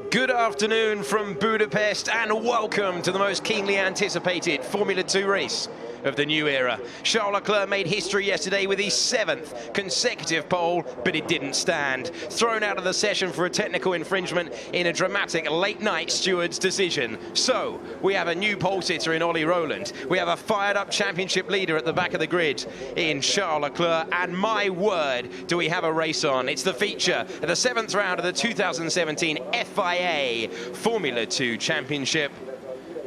Good afternoon from Budapest and welcome to the most keenly anticipated Formula 2 race of the new era. Charles Leclerc made history yesterday with his 7th consecutive pole, but it didn't stand. Thrown out of the session for a technical infringement in a dramatic late-night steward's decision. So, we have a new pole sitter in Ollie Rowland. We have a fired-up championship leader at the back of the grid in Charles Leclerc, and my word, do we have a race on. It's the feature of the 7th round of the 2017 FIA Formula 2 Championship.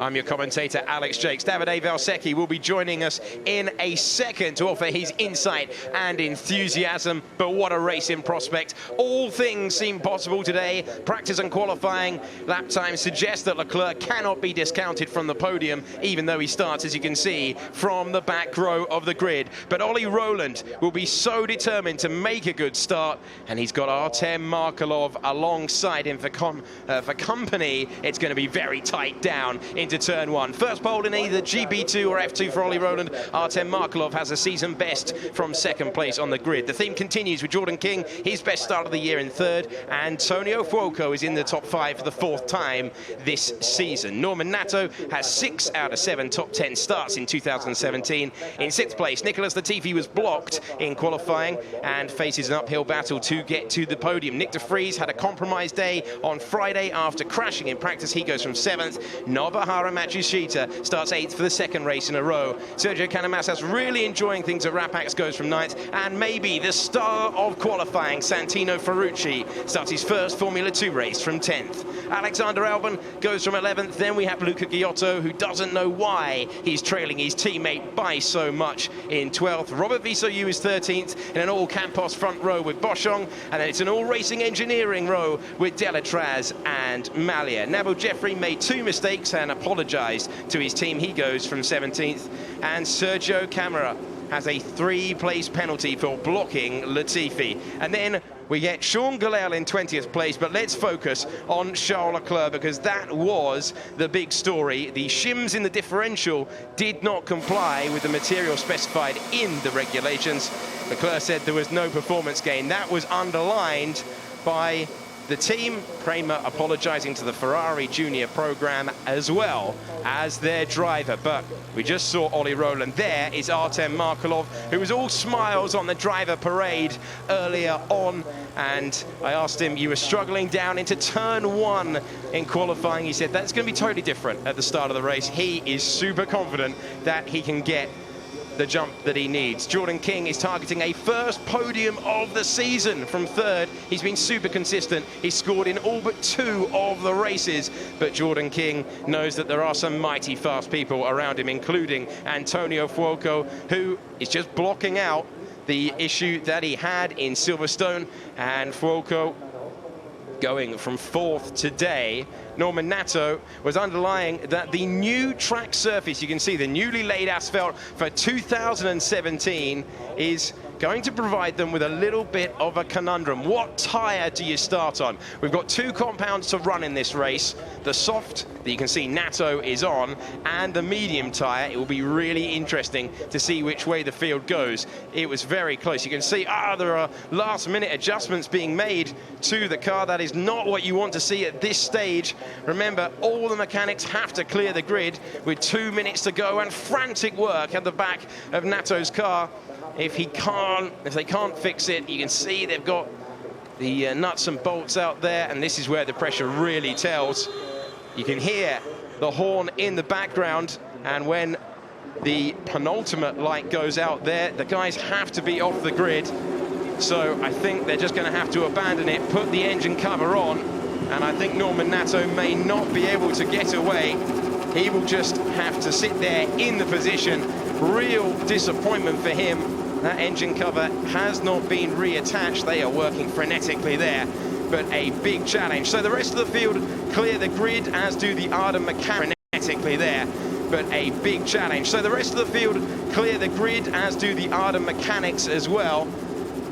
I'm your commentator, Alex Jakes. Davide Valsecchi will be joining us in a second to offer his insight and enthusiasm. But what a race in prospect. All things seem possible today. Practice and qualifying lap times suggest that Leclerc cannot be discounted from the podium, even though he starts, as you can see, from the back row of the grid. But Ollie Rowland will be so determined to make a good start, and he's got Artem Markelov alongside him for company. It's going to be very tight down into turn one. First pole in either GP2 or F2 for Ollie Rowland. Artem Markelov has a season best from second place on the grid. The theme continues with Jordan King, his best start of the year in third. Antonio Fuoco is in the top 5 for the 4th time this season. Norman Nato has 6 out of 7 top 10 starts in 2017. In 6th place, Nicholas Latifi was blocked in qualifying and faces an uphill battle to get to the podium. Nick de Vries had a compromised day on Friday after crashing in practice. He goes from 7th. Nobahara Matsushita starts 8th for the 2nd race in a row. Sergio Canamasas really enjoying things at Rapax, goes from 9th. And maybe the star of qualifying, Santino Ferrucci, starts his first Formula 2 race from 10th. Alexander Albon goes from 11th. Then we have Luca Giotto, who doesn't know why he's trailing his teammate by so much, in 12th. Robert Visoyu is 13th in an all-Campos front row with Boschong. And then it's an all-racing engineering row with Delatraz and Malia. Nabil Jeffrey made 2 mistakes and apologised to his team. He goes from 17th. And Sergio Camara has a 3-place penalty for blocking Latifi. And then we get Sean Gelael in 20th place, but let's focus on Charles Leclerc because that was the big story. The shims in the differential did not comply with the material specified in the regulations. Leclerc said there was no performance gain. That was underlined by the team, Prema apologising to the Ferrari Junior program as well as their driver. But we just saw Ollie Rowland. There is Artem Markelov, who was all smiles on the driver parade earlier on. And I asked him, you were struggling down into turn 1 in qualifying. He said that's going to be totally different at the start of the race. He is super confident that he can get the jump that he needs. Jordan King is targeting a first podium of the season from 3rd. He's been super consistent. He's scored in all but 2 of the races. But Jordan King knows that there are some mighty fast people around him, including Antonio Fuoco, who is just blocking out the issue that he had in Silverstone. And Fuoco going from 4th today. Norman Nato was underlying that the new track surface, you can see the newly laid asphalt for 2017, is going to provide them with a little bit of a conundrum. What tyre do you start on? We've got 2 compounds to run in this race. The soft, that you can see Nato is on, and the medium tyre. It will be really interesting to see which way the field goes. It was very close. You can see, there are last-minute adjustments being made to the car. That is not what you want to see at this stage. Remember, all the mechanics have to clear the grid with 2 minutes to go, and frantic work at the back of Nato's car. If they can't fix it, you can see they've got the nuts and bolts out there, and this is where the pressure really tells. You can hear the horn in the background, and when the penultimate light goes out there, the guys have to be off the grid. So I think they're just going to have to abandon it, put the engine cover on, and I think Norman Nato may not be able to get away. He will just have to sit there in the position. Real disappointment for him. That engine cover has not been reattached. They are working frenetically there, but a big challenge. So the rest of the field clear the grid, as do the Arden mechanics there, but a big challenge. So the rest of the field clear the grid, as do the Arden mechanics as well.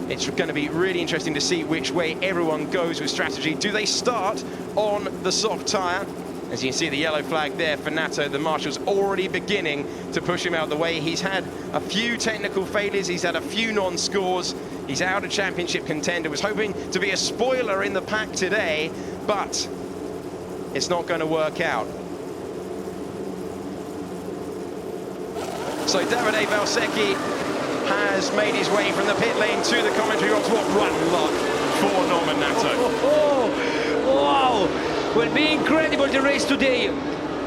It's going to be really interesting to see which way everyone goes with strategy. Do they start on the soft tyre? As you can see the yellow flag there for Nato, the marshal's already beginning to push him out the way. He's had a few technical failures, he's had a few non-scores, he's out of championship contender, was hoping to be a spoiler in the pack today, but it's not going to work out. So Davide Valsecchi has made his way from the pit lane to the commentary box. What run luck for Norman Nato. Wow! Will be incredible the race today.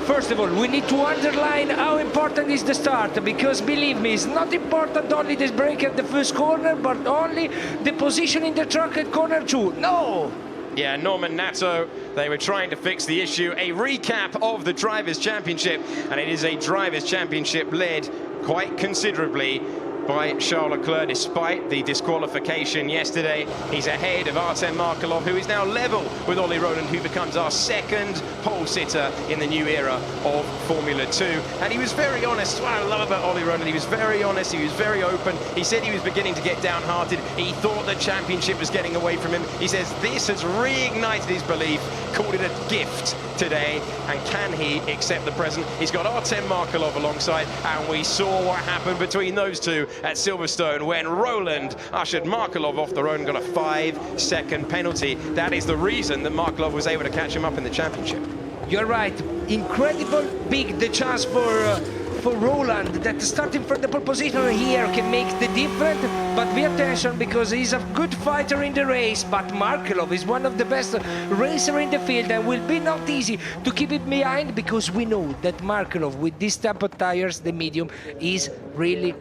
First of all, we need to underline how important is the start, because believe me, it's not important only the break at the first corner, but only the position in the truck at corner 2. No! Yeah, Norman Nato, they were trying to fix the issue. A recap of the Drivers' Championship, and it is a Drivers' Championship led quite considerably by Charles Leclerc. Despite the disqualification yesterday, he's ahead of Artem Markelov, who is now level with Ollie Rowland, who becomes our second pole sitter in the new era of Formula 2. And he was very honest. What I love about Ollie Rowland, he was very honest, he was very open. He said he was beginning to get downhearted. He thought the championship was getting away from him. He says this has reignited his belief, called it a gift today. And can he accept the present? He's got Artem Markelov alongside, and we saw what happened between those two at Silverstone when Rowland ushered Markelov off the road and got a 5-second penalty. That is the reason that Markelov was able to catch him up in the championship. You're right. Incredible big the chance for Rowland, that starting from the pole position here can make the difference, but pay attention because he's a good fighter in the race, but Markelov is one of the best racer in the field and will be not easy to keep it behind, because we know that Markelov with this type of tires, the medium, is really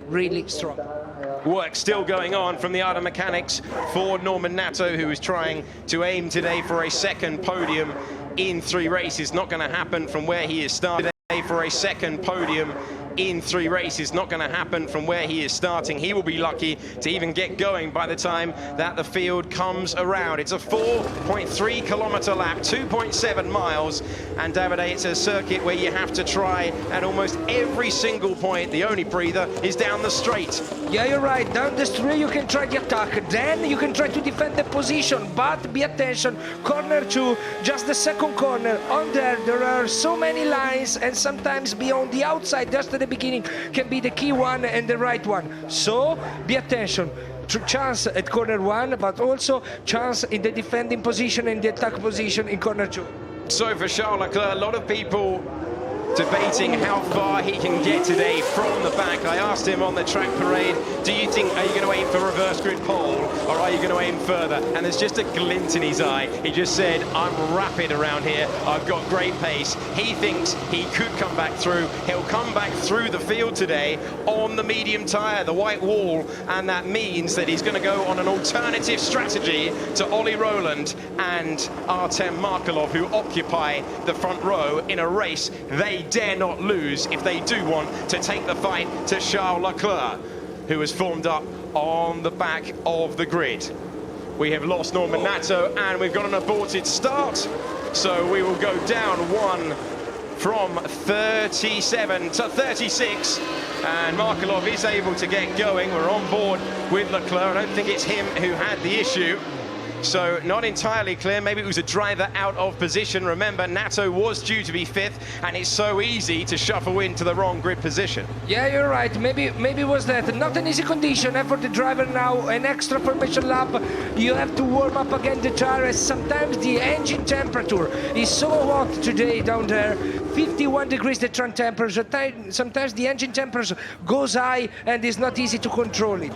strong. Work still going on from the Auto Mechanics for Norman Nato, who is trying to aim today for a second podium in 3 races. Not going to happen from where he is starting. For a second podium in 3 races, not going to happen from where he is starting. He will be lucky to even get going by the time that the field comes around. It's a 4.3 kilometer lap, 2.7 miles, and Davide, it's a circuit where you have to try at almost every single point. The only breather is down the straight. Yeah, you're right. Down the straight you can try the attack, then you can try to defend the position, but be attention, corner 2, just the second corner. On there are so many lines, and sometimes beyond the outside, just at the beginning, can be the key one and the right one. So be attention. Chance at corner 1, but also chance in the defending position and the attack position in corner 2. So for Charles Leclerc, a lot of people debating how far he can get today from the back. I asked him on the track parade, do you think, are you going to aim for reverse grid pole, or are you going to aim further? And there's just a glint in his eye. He just said, I'm rapid around here, I've got great pace. He thinks he could come back through. He'll come back through the field today on the medium tyre, the white wall, and that means that he's going to go on an alternative strategy to Ollie Rowland and Artem Markelov, who occupy the front row in a race they dare not lose if they do want to take the fight to Charles Leclerc, who has formed up on the back of the grid. We have lost Norman Nato and we've got an aborted start, so we will go down 1 from 37 to 36, and Markelov is able to get going. We're on board with Leclerc. I don't think it's him who had the issue. So not entirely clear. Maybe it was a driver out of position. Remember, Nato was due to be 5th, and it's so easy to shuffle into the wrong grid position. Yeah, you're right. Maybe it was that. Not an easy condition for the driver now. An extra formation lap. You have to warm up again the tires. Sometimes the engine temperature is so hot today down there. 51 degrees the trunk temperature. Sometimes the engine temperature goes high and it's not easy to control it.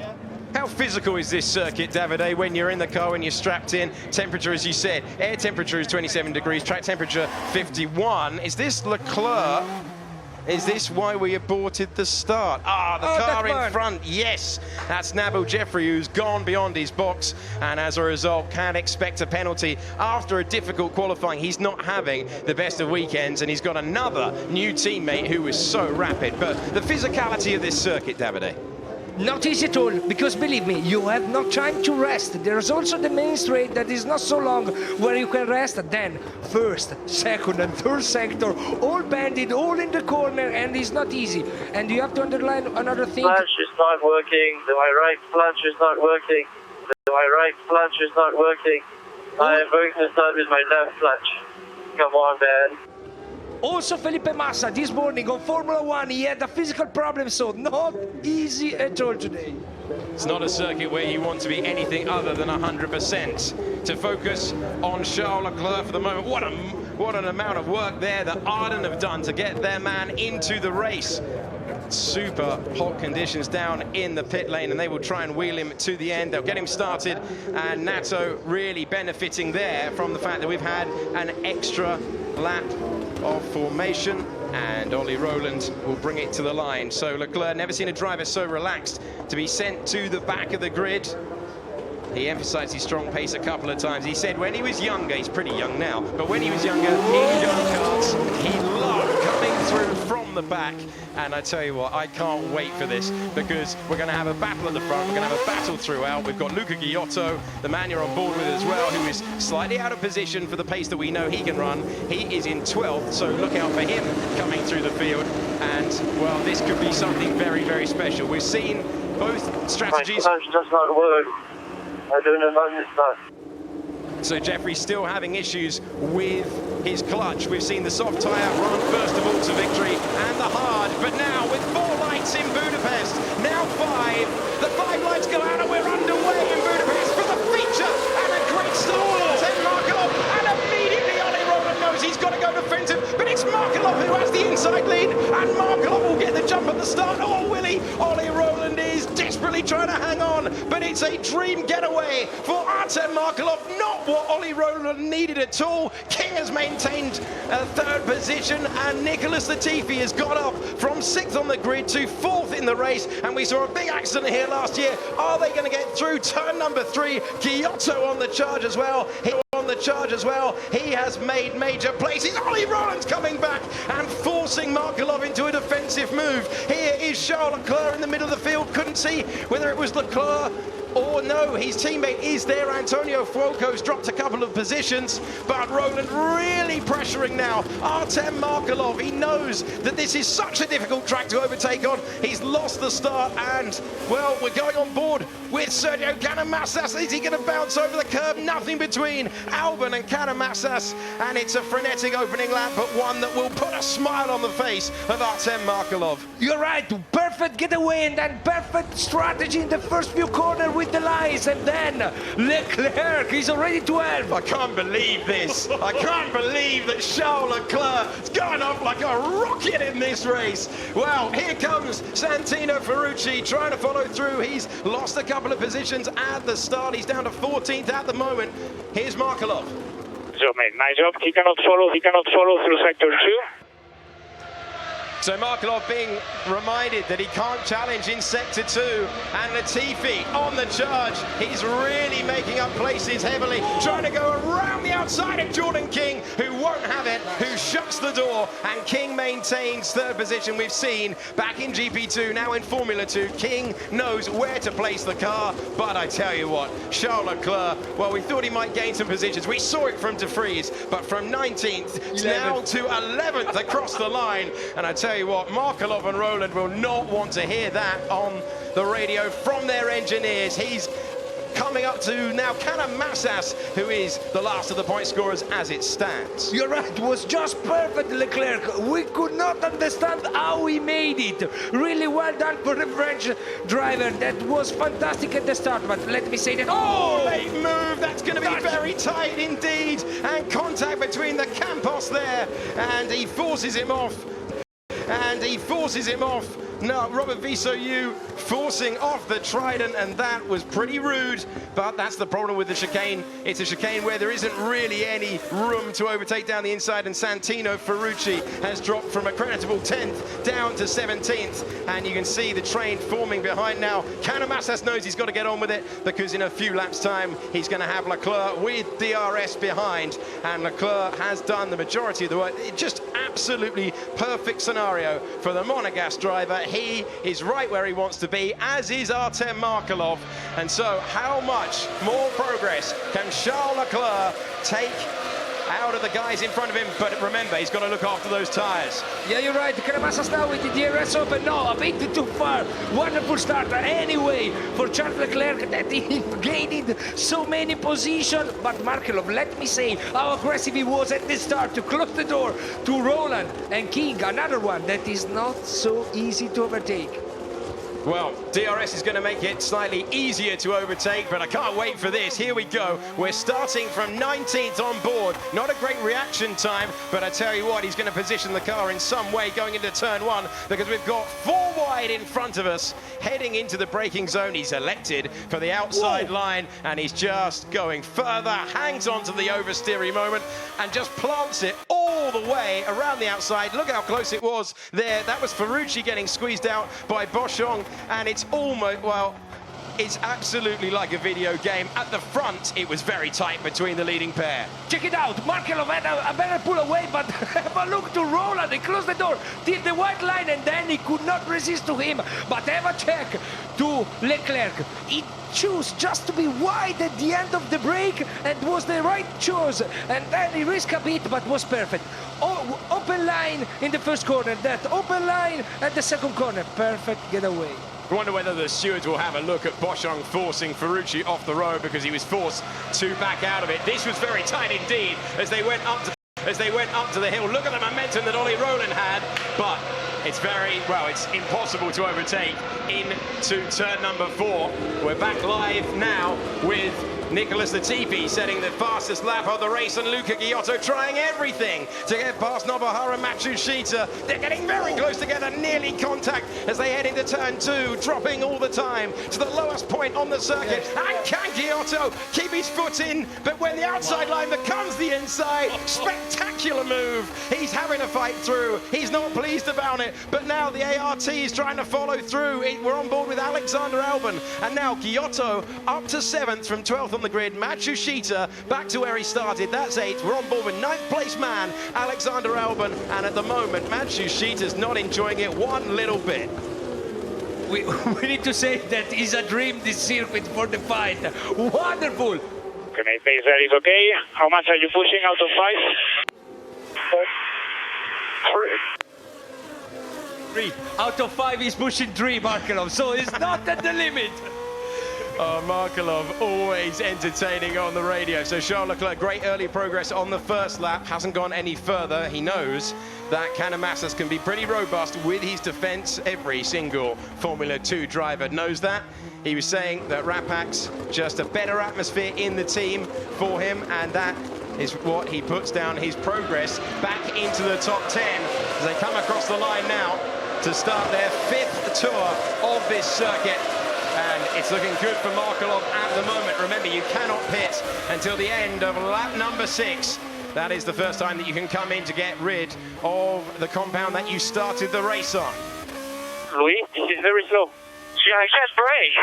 How physical is this circuit, Davide, when you're in the car, when you're strapped in? Temperature, as you said, air temperature is 27 degrees, track temperature 51. Is this Leclerc? Is this why we aborted the start? The car in front, yes. That's Nabil Jeffrey, who's gone beyond his box, and as a result can expect a penalty after a difficult qualifying. He's not having the best of weekends, and he's got another new teammate who is so rapid. But the physicality of this circuit, Davide. Not easy at all, because believe me, you have no time to rest. There's also the main straight that is not so long where you can rest. Then first, second and third sector, all banded, all in the corner, and it's not easy. And you have to underline another thing. Flash is not working. My right flash is not working. My right flash is not working. I am going to start with my left flash. Come on, man. Also Felipe Massa this morning on Formula 1, he had a physical problem, so not easy at all today. It's not a circuit where you want to be anything other than 100%. To focus on Charles Leclerc for the moment. What an amount of work there that Arden have done to get their man into the race. Super hot conditions down in the pit lane, and they will try and wheel him to the end. They'll get him started, and Nato really benefiting there from the fact that we've had an extra lap of formation, and Ollie Rowland will bring it to the line. So Leclerc, never seen a driver so relaxed to be sent to the back of the grid. He emphasised his strong pace a couple of times. He said when he was younger, he's pretty young now, but when he was younger in go-karts, he loved coming through from the back. And I tell you what, I can't wait for this, because we're going to have a battle at the front, we're going to have a battle throughout. We've got Luca Ghiotto, the man you're on board with as well, who is slightly out of position for the pace that we know he can run. He is in 12th, so look out for him coming through the field. And, well, this could be something very, very special. We've seen both strategies. My clutch does not work. I don't know how it's done. So Jeffrey's still having issues with his clutch. We've seen the soft tyre run first of all to victory, and the hard, but now with 4 lights in Budapest, now 5. The 5 lights go out and we're underway in Budapest for the feature, and a great start from Ten Markelov, and immediately Ollie Rowland knows he's got to go defensive, but it's Markelov who has the inside lead, and Markelov will get the jump at the start, or will he? Ollie Rowland is desperately trying to hang on, but it's a dream getaway for Artem Markelov, not what Ollie Rowland needed at all. King has maintained a 3rd position, and Nicholas Latifi has got up from 6th on the grid to 4th in the race, and we saw a big accident here last year. Are they going to get through turn number 3? Ghiotto on the charge as well. He has made major places. Ollie Rowland's coming back and forcing Markelov into a defensive move. Here is Charles Leclerc in the middle of the field. Couldn't see whether it was Leclerc or no, his teammate is there. Antonio Fuoco's dropped a couple of positions, but Rowland really pressuring now. Artem Markelov, he knows that this is such a difficult track to overtake on. He's lost the start, and, well, we're going on board with Sergio Canamassas. Is he going to bounce over the curb? Nothing between Albon and Canamassas, and it's a frenetic opening lap, but one that will put a smile on the face of Artem Markelov. You're right, perfect getaway and then perfect strategy in the first few corners with the lines, and then Leclerc is already 12. I can't believe this. I can't believe that Charles Leclerc is going off like a rocket in this race. Well, here comes Santino Ferrucci trying to follow through. He's lost a couple of positions at the start. He's down to 14th at the moment. Here's Markelov. So, mate, nice job. He cannot follow through sector 2. So Markelov being reminded that he can't challenge in sector 2, and Latifi on the charge. He's really making up places heavily, trying to go around the outside of Jordan King, who won't have it, who shuts the door, and King maintains 3rd position. We've seen back in GP2, now in Formula 2, King knows where to place the car, but I tell you what, Charles Leclerc, well, we thought he might gain some positions. We saw it from De Vries, but from 19th now to 11th across the line, and I tell you what, Markelov and Rowland will not want to hear that on the radio from their engineers. He's coming up to now Canamassas, who is the last of the point scorers as it stands. You're right, it was just perfect, Leclerc. We could not understand how he made it. Really well done for the French driver. That was fantastic at the start, but let me say that... Oh, late move. That's going to be very tight indeed. And contact between the Campos there, and he forces him off. No, Robert Visoyu forcing off the Trident, and that was pretty rude, but that's the problem with the chicane. It's a chicane where there isn't really any room to overtake down the inside, and Santino Ferrucci has dropped from a creditable 10th down to 17th, and you can see the train forming behind now. Canamassas knows he's got to get on with it, because in a few laps' time, he's going to have Leclerc with DRS behind, and Leclerc has done the majority of the work. Just absolutely perfect scenario for the Monegasque driver. He is right where he wants to be, as is Artem Markelov. And so how much more progress can Charles Leclerc take out of the guys in front of him, but remember, he's got to look after those tyres. Yeah, you're right. Canamassas now with the DRS open. No, a bit too far. Wonderful start anyway for Charles Leclerc that he gained so many positions. But Markelov, let me say how aggressive he was at the start to close the door to Roland and King, another one that is not so easy to overtake. Well, DRS is going to make it slightly easier to overtake, but I can't wait for this. Here we go. We're starting from 19th on board. Not a great reaction time, but I tell you what, he's going to position the car in some way going into turn one, because we've got 4 wide in front of us heading into the braking zone. He's elected for the outside line, and he's just going further, hangs on to the oversteery moment, and just plants it all the way around the outside. Look how close it was there. That was Ferrucci getting squeezed out by Boschong. And it's almost, well, it's absolutely like a video game. At the front, it was very tight between the leading pair. Check it out. Markelov had a better pull away, but have a look to Roland. He closed the door, did the white line, and then he could not resist to him. But have a check to Leclerc. He chose just to be wide at the end of the break, and was the right choice. And then he risked a bit, but was perfect. Open line in the first corner, that open line at the second corner. Perfect getaway. I wonder whether the stewards will have a look at Boschong forcing Ferrucci off the road, because he was forced to back out of it. This was very tight indeed as they went up to the hill. Look at the momentum that Ollie Rowland had, but it's very, well, it's impossible to overtake into turn number 4. We're back live now with Nicholas Latifi setting the fastest lap of the race, and Luca Giotto trying everything to get past Nobuharu Matsushita. They're getting very close together, nearly contact as they head into turn 2, dropping all the time to the lowest point on the circuit. And can Giotto keep his foot in? But when the outside line becomes the inside, spectacular move. He's having a fight through. He's not pleased about it, but now the ART is trying to follow through. We're on board with Alexander Albon, and now Giotto up to 7th from 12th on the grid. Matsushita back to where he started. That's 8th. We're on board with 9th place man Alexander Albon, and at the moment Matsushita's not enjoying it one little bit. We need to say that it's a dream, this circuit, for the fight. Wonderful. Okay, pace there is okay. How much are you pushing out of 5? 3 out of 5 is pushing 3, Markelov, so it's not at the limit. Markelov always entertaining on the radio. So Charles Leclerc, great early progress on the first lap, hasn't gone any further. He knows that Canamassas can be pretty robust with his defense. Every single Formula 2 driver knows that. He was saying that Rapak's just a better atmosphere in the team for him, and that is what he puts down his progress back into the top 10 as they come across the line now to start their 5th tour of this circuit. And it's looking good for Markelov at the moment. Remember, you cannot pit until the end of lap number 6. That is the first time that you can come in to get rid of the compound that you started the race on. Louis, this is very slow. Yeah, I can't brake.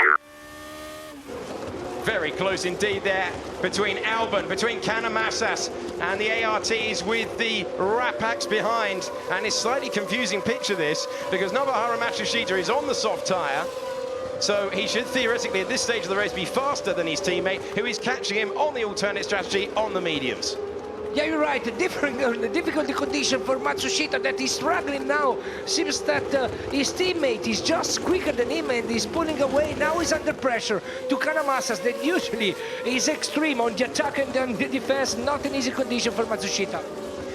Very close indeed there between Albon, between Canamassas and the ARTs, with the Rapaks behind. And it's a slightly confusing picture, this, because Nobuharu Matsushita is on the soft tyre. So he should theoretically at this stage of the race be faster than his teammate, who is catching him on the alternate strategy on the mediums. Yeah, you're right. The difficult condition for Matsushita that he's struggling now. Seems that his teammate is just quicker than him and he's pulling away. Now he's under pressure to Canamassas, that usually is extreme on the attack and on the defense. Not an easy condition for Matsushita.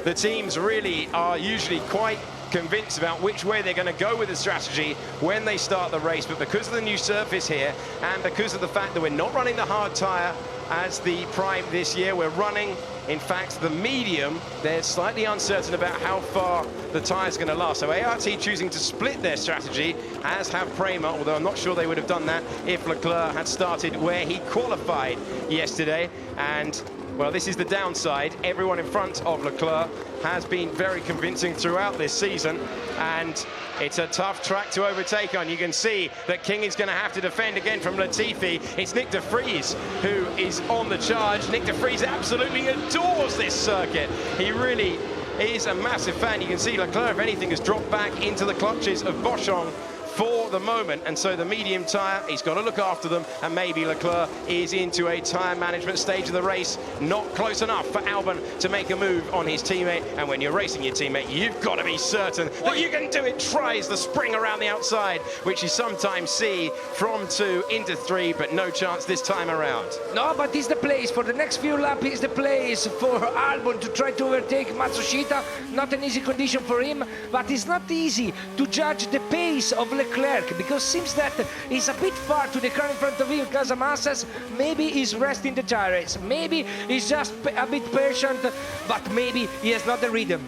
The teams really are usually quite convinced about which way they're going to go with the strategy when they start the race, but because of the new surface here and because of the fact that we're not running the hard tyre as the prime this year, we're running, in fact, the medium, they're slightly uncertain about how far the tyre's going to last. So ART choosing to split their strategy, as have Prema, although I'm not sure they would have done that if Leclerc had started where he qualified yesterday. And well, this is the downside. Everyone in front of Leclerc has been very convincing throughout this season, and it's a tough track to overtake on. You can see that King is going to have to defend again from Latifi. It's Nick de Vries who is on the charge. Nick de Vries absolutely adores this circuit. He really is a massive fan. You can see Leclerc, if anything, has dropped back into the clutches of Boschong for the moment, and so the medium tyre, he's got to look after them, and maybe Leclerc is into a tyre management stage of the race. Not close enough for Albon to make a move on his teammate, and when you're racing your teammate, you've got to be certain that you can do it. Tries the spring around the outside, which you sometimes see from 2 into 3, but no chance this time around. No, but it's the place for the next few laps. Is the place for Albon to try to overtake Matsushita. Not an easy condition for him, but it's not easy to judge the pace of Leclerc, because it seems that he's a bit far to the car in front of him. Casamassas, maybe he's resting the tires, maybe he's just a bit patient, but maybe he has not the rhythm.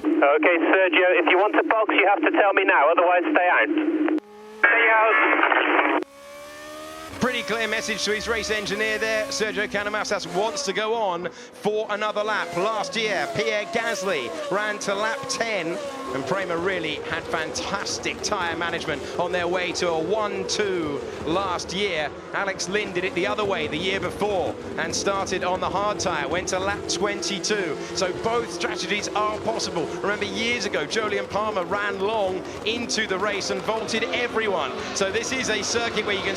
Okay, Sergio, if you want to box, you have to tell me now, otherwise stay out. Stay out. Pretty clear message to his race engineer there. Sergio Canamassas wants to go on for another lap. Last year, Pierre Gasly ran to lap 10, and Prema really had fantastic tyre management on their way to a 1-2 last year. Alex Lynn did it the other way the year before and started on the hard tyre, went to lap 22. So both strategies are possible. Remember, years ago, Jolyon Palmer ran long into the race and vaulted everyone. So this is a circuit where you can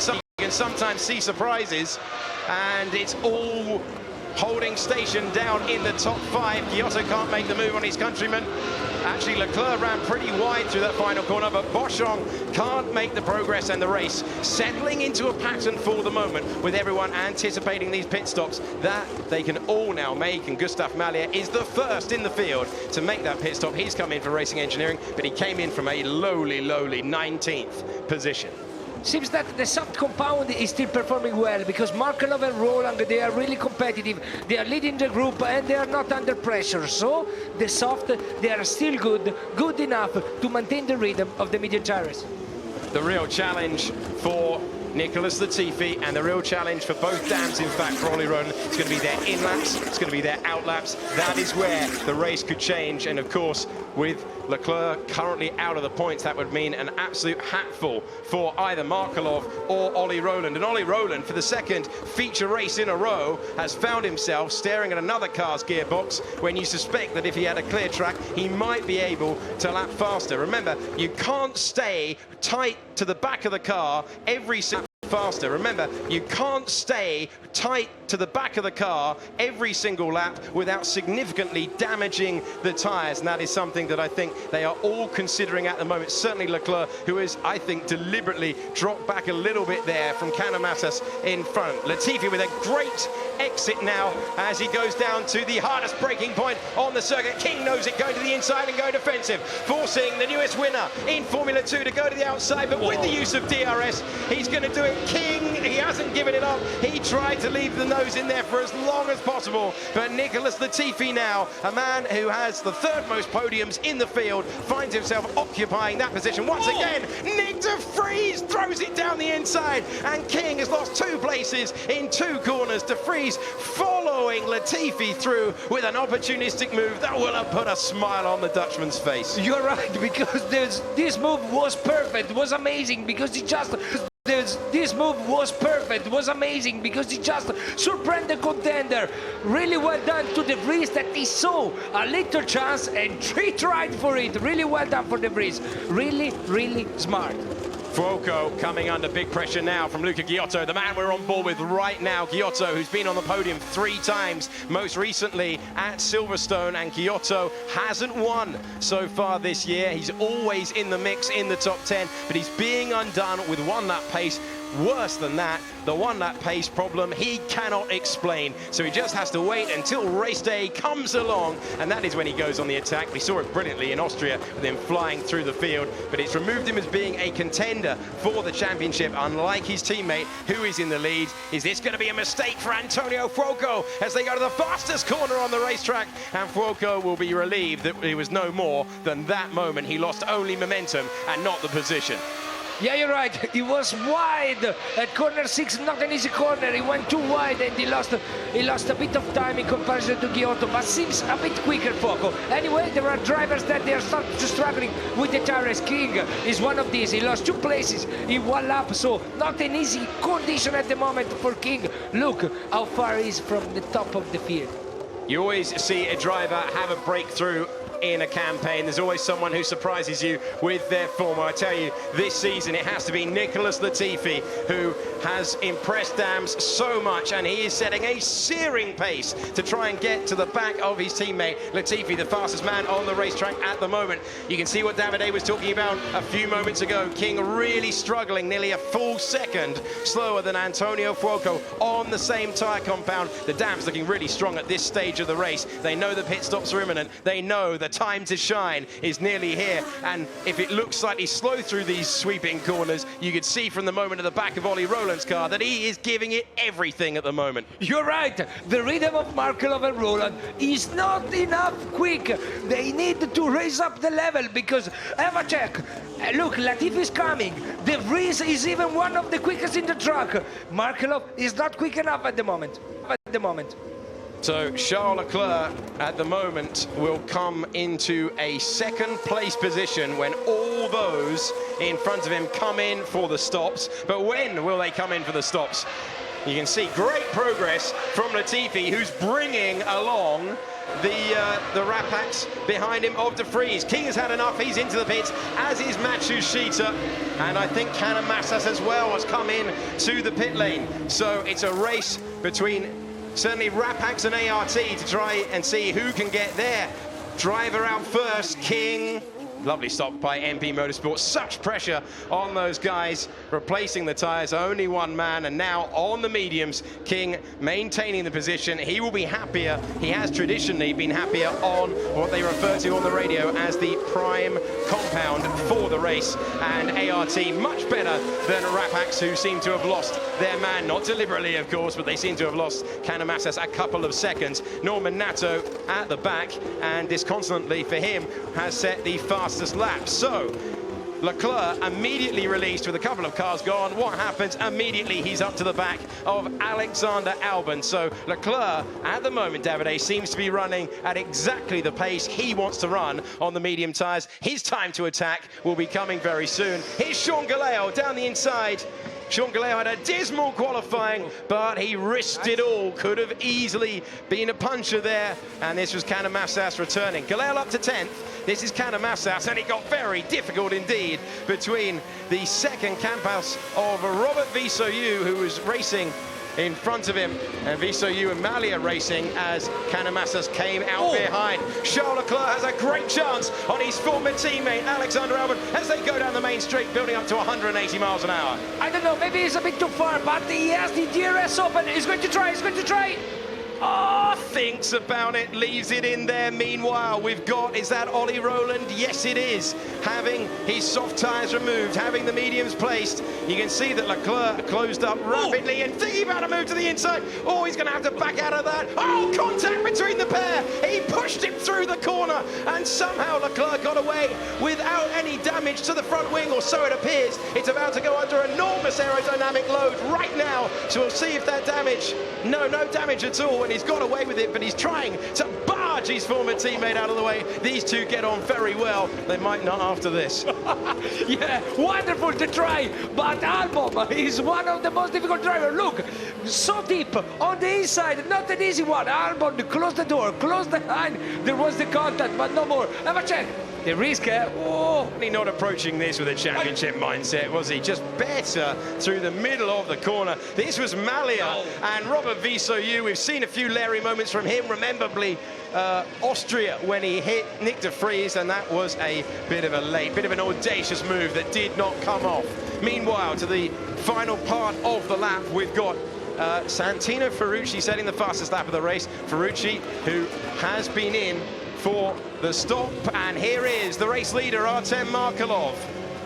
sometimes see surprises, and it's all holding station down in the top 5. Giotto can't make the move on his countryman. Actually, Leclerc ran pretty wide through that final corner, but Boschong can't make the progress, and the race settling into a pattern for the moment, with everyone anticipating these pit stops that they can all now make, and Gustav Mallier is the first in the field to make that pit stop. He's come in for racing engineering, but he came in from a lowly 19th position. Seems that the soft compound is still performing well, because Markelov and Roland, they are really competitive. They are leading the group and they are not under pressure. So the soft, they are still good enough to maintain the rhythm of the medium tires. The real challenge for Nicholas Latifi, and the real challenge for both dams, in fact, for Ollie Roden, it's going to be their in-laps, it's going to be their out-laps. That is where the race could change, and of course, with Leclerc currently out of the points, that would mean an absolute hatful for either Markelov or Ollie Roland. And Ollie Roland, for the second feature race in a row, has found himself staring at another car's gearbox when you suspect that if he had a clear track, he might be able to lap faster. Remember, you can't stay tight to the back of the car every single faster. Remember, you can't stay tight to the back of the car every single lap without significantly damaging the tyres, and that is something that I think they are all considering at the moment. Certainly Leclerc, who has, I think, deliberately dropped back a little bit there from Canamassas in front. Latifi with a great exit now as he goes down to the hardest braking point on the circuit. King knows it, going to the inside and going defensive, forcing the newest winner in Formula 2 to go to the outside, but with the use of DRS, he's going to do it. King, he hasn't given it up. He tried to leave the nose in there for as long as possible, but Nicholas Latifi now, a man who has the 3rd most podiums in the field, finds himself occupying that position once again. Nick de Vries throws it down the inside, and King has lost 2 places in 2 corners. De Vries following Latifi through with an opportunistic move that will have put a smile on the Dutchman's face. You're right, because this move was perfect, was amazing, because he just... This move was perfect, was amazing, because he just surprised the contender. Really well done to De Vries, that he saw a little chance and tried for it. Really well done for De Vries. Really, really smart. Fuoco coming under big pressure now from Luca Giotto, the man we're on board with right now. Giotto, who's been on the podium 3 times, most recently at Silverstone, and Giotto hasn't won so far this year. He's always in the mix in the top 10, but he's being undone with 1-lap pace. Worse than that, the 1-lap pace problem he cannot explain, so he just has to wait until race day comes along, and that is when he goes on the attack. We saw it brilliantly in Austria with him flying through the field, but it's removed him as being a contender for the championship, unlike his teammate who is in the lead. Is this going to be a mistake for Antonio Fuoco as they go to the fastest corner on the racetrack? And Fuoco will be relieved that it was no more than that moment. He lost only momentum and not the position. Yeah, you're right. He was wide at corner 6, not an easy corner. He went too wide and he lost a bit of time in comparison to Giotto, but seems a bit quicker, Fuoco. Anyway, there are drivers that they are struggling with the tires. King is one of these. He lost 2 places in 1 lap, so not an easy condition at the moment for King. Look how far he is from the top of the field. You always see a driver have a breakthrough in a campaign. There's always someone who surprises you with their form. I tell you, this season it has to be Nicholas Latifi, who has impressed Dams so much, and he is setting a searing pace to try and get to the back of his teammate Latifi, the fastest man on the racetrack at the moment. You can see what Davide was talking about a few moments ago. King really struggling, nearly a full second slower than Antonio Fuoco on the same tyre compound. The Dams looking really strong at this stage of the race. They know the pit stops are imminent. They know the time to shine is nearly here, and if it looks slightly slow through these sweeping corners, you could see from the moment at the back of Ollie Rowland's car that he is giving it everything at the moment. You're right. The rhythm of Markelov and Rowland is not enough quick. They need to raise up the level, because have a check. Look, Latifi is coming. De Vries is even one of the quickest in the track. Markelov is not quick enough at the moment. So Charles Leclerc at the moment will come into a second place position when all those in front of him come in for the stops. But when will they come in for the stops? You can see great progress from Latifi, who's bringing along the Rapax behind him of De Vries. King has had enough, he's into the pits, as is Matsushita, and I think Kanemassas as well has come in to the pit lane. So it's a race between certainly Rapax and ART to try and see who can get their driver out first. King, lovely stop by MP Motorsport. Such pressure on those guys, replacing the tyres, only one man, and now on the mediums, King maintaining the position. He will be happier. He has traditionally been happier on what they refer to on the radio as the prime compound for the race, and ART much better than Rapax, who seem to have lost their man, not deliberately of course, but they seem to have lost Kanemassas a couple of seconds. Norman Nato at the back, and disconsolately for him has set the fastest lap. So Leclerc immediately released with a couple of cars gone. What happens? Immediately he's up to the back of Alexander Albon. So Leclerc at the moment, Davide, seems to be running at exactly the pace he wants to run on the medium tyres. His time to attack will be coming very soon. Here's Sean Galeo down the inside. Sean Galeo had a dismal qualifying, but he risked it all. Could have easily been a puncher there, and this was Kanemassas returning. Galeo up to 10th. This is Kanemassas, and it got very difficult indeed between the second camphouse of Robert Visoyu, who was racing in front of him, and Visoyu and Malia racing as Kanemassas came out behind. Charles Leclerc has a great chance on his former teammate Alexander Albon as they go down the main straight, building up to 180 miles an hour. I don't know, maybe it's a bit too far, but he has the DRS open. He's going to try. Oh, thinks about it, leaves it in there. Meanwhile, we've got, is that Ollie Rowland? Yes, it is. Having his soft tyres removed, having the mediums placed, you can see that Leclerc closed up rapidly and thinking about a move to the inside. Oh, he's going to have to back out of that. Oh, contact between the pair. He pushed him through the corner, and somehow Leclerc got away without any damage to the front wing, or so it appears. It's about to go under enormous aerodynamic load right now, so we'll see if that damage, no damage at all, and he's got away with it, but he's trying to barge his former teammate out of the way. These two get on very well. They might not after this. Yeah, wonderful to try, but Albon is one of the most difficult drivers. Look, so deep on the inside, not an easy one. Albon closed the door, closed the line. There was the contact, but no more. Have a check. The risk, Not approaching this with a championship mindset, was he? Just better through the middle of the corner. This was Malia and Robert Visoyu. We've seen a few Larry moments from him, rememberably Austria when he hit Nick de Vries, and that was a bit of an audacious move that did not come off. Meanwhile, to the final part of the lap, we've got Santino Ferrucci setting the fastest lap of the race. Ferrucci, who has been in for the stop, and here is the race leader, Artem Markelov.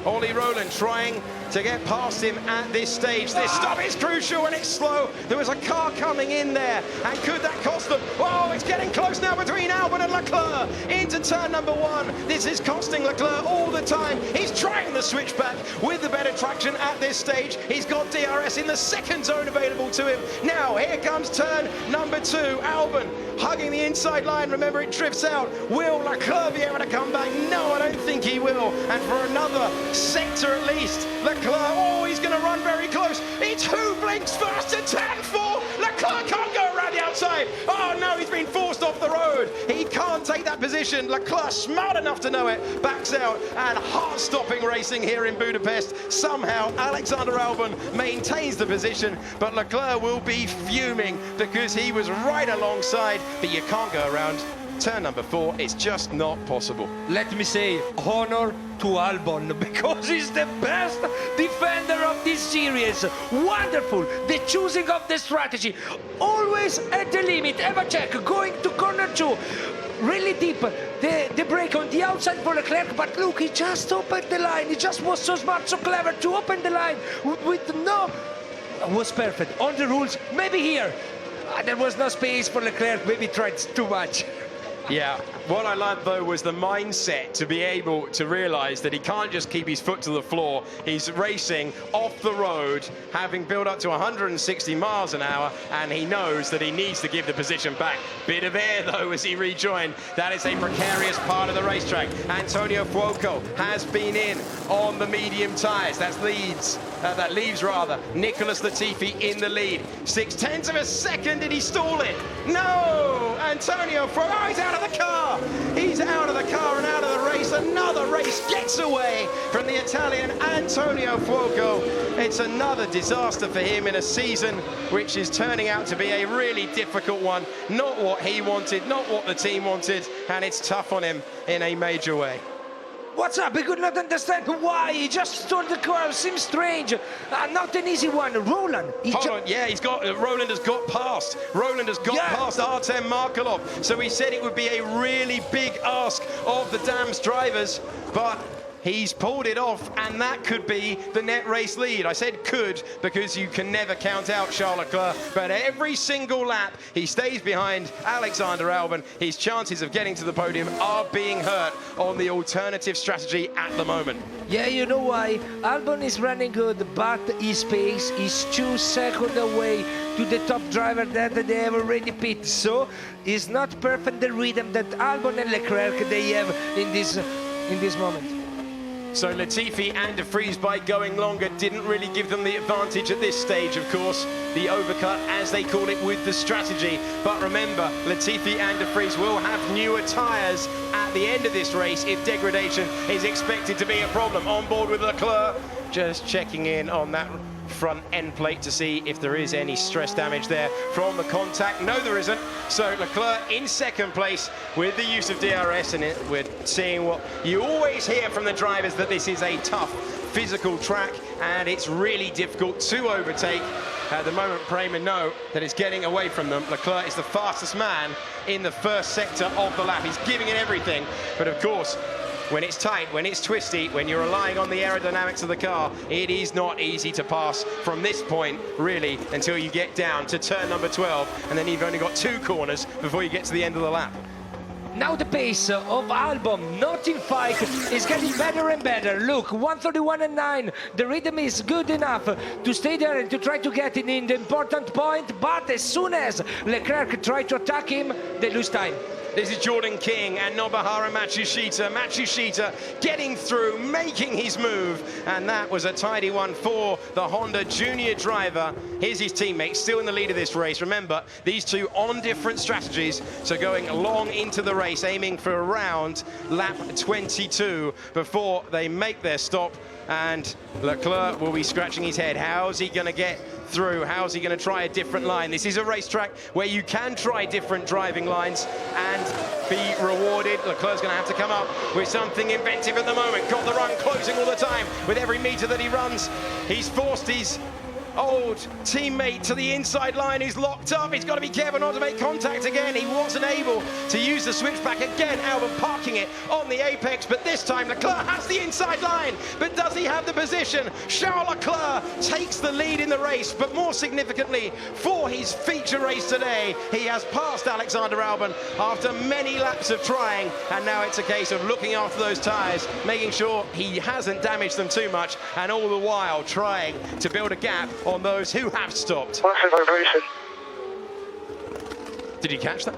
Ollie Rowland trying to get past him at this stage. This stop is crucial and it's slow. There was a car coming in there, and could that cost them? Oh, it's getting close now between Albon and Leclerc into turn number 1. This is costing Leclerc all the time. He's trying the switchback with the better traction at this stage. He's got DRS in the second zone available to him. Now, here comes turn number 2. Albon hugging the inside line. Remember, it drifts out. Will Leclerc be able to come back? No, I don't think he will. And for another sector at least, Leclerc, he's going to run very close. It's who blinks first to turn 4. Leclerc can't go around the outside. outside. Oh no, he's been forced off the road. He can't take that position. Leclerc, smart enough to know it, backs out, and heart-stopping racing here in Budapest. Somehow Alexander Albon maintains the position, but Leclerc will be fuming because he was right alongside, but you can't go around turn number 4. It's just not possible. Let me say, honor to Albon, because he's the best defender of this series. Wonderful, the choosing of the strategy, always at the limit. Eva check, going to corner 2, really deep, the brake on the outside for Leclerc, but look, he just opened the line. He just was so smart, so clever to open the line with no... was perfect, on the rules, maybe here. There was no space for Leclerc, maybe tried too much. Yeah, what I liked though was the mindset to be able to realise that he can't just keep his foot to the floor. He's racing off the road, having built up to 160 miles an hour, and he knows that he needs to give the position back. Bit of air though as he rejoined. That is a precarious part of the racetrack. Antonio Fuoco has been in on the medium tyres. That leaves Nicholas Latifi in the lead. 0.6 of a second, did he stall it? No! Antonio Fuoco, oh, he's out of the car! He's out of the car and out of the race. Another race gets away from the Italian Antonio Fuoco. It's another disaster for him in a season which is turning out to be a really difficult one. Not what he wanted, not what the team wanted, and it's tough on him in a major way. What's up? I could not understand why. He just stole the car. Seems strange. Not an easy one. Roland. Hold on. Yeah, Roland has got past. Roland has got past Artem Markelov. So we said it would be a really big ask of the Dams drivers, but he's pulled it off, and that could be the net race lead. I said could because you can never count out Charles Leclerc, but every single lap he stays behind Alexander Albon. His chances of getting to the podium are being hurt on the alternative strategy at the moment. Yeah, you know why? Albon is running good, but his pace is 2 seconds away to the top driver that they have already pit. So it's not perfect the rhythm that Albon and Leclerc they have in this moment. So Latifi and De Vries, by going longer, didn't really give them the advantage at this stage, of course. The overcut, as they call it, with the strategy. But remember, Latifi and De Vries will have newer tyres at the end of this race if degradation is expected to be a problem. On board with Leclerc, just checking in on that front end plate to see if there is any stress damage there from the contact. No, there isn't. So Leclerc in second place with the use of DRS, and we're seeing what you always hear from the drivers, that this is a tough physical track and it's really difficult to overtake. At the moment, Prema know that it's getting away from them. Leclerc is the fastest man in the first sector of the lap. He's giving it everything, but of course, when it's tight, when it's twisty, when you're relying on the aerodynamics of the car, it is not easy to pass from this point, really, until you get down to turn number 12, and then you've only got 2 corners before you get to the end of the lap. Now the pace of Albon, not in fight, is getting better and better. Look, 1:31.9. The rhythm is good enough to stay there and to try to get in the important point, but as soon as Leclerc tries to attack him, they lose time. This is Jordan King and Nobahara Matsushita. Matsushita getting through, making his move, and that was a tidy one for the Honda junior driver. Here's his teammate, still in the lead of this race. Remember, these two on different strategies, so going long into the race, aiming for around lap 22 before they make their stop. And Leclerc will be scratching his head. How's he going to get through? How's he going to try a different line? This is a racetrack where you can try different driving lines and be rewarded. Leclerc's going to have to come up with something inventive at the moment. Got the run closing all the time with every meter that he runs. He's forced his old teammate to the inside line, who's locked up. He's got to be careful not to make contact again. He wasn't able to use the switchback again. Albon parking it on the apex, but this time Leclerc has the inside line. But does he have the position? Charles Leclerc takes the lead in the race, but more significantly for his feature race today, he has passed Alexander Albon after many laps of trying, and now it's a case of looking after those tyres, making sure he hasn't damaged them too much, and all the while trying to build a gap on those who have stopped. Vibration. Did you catch that?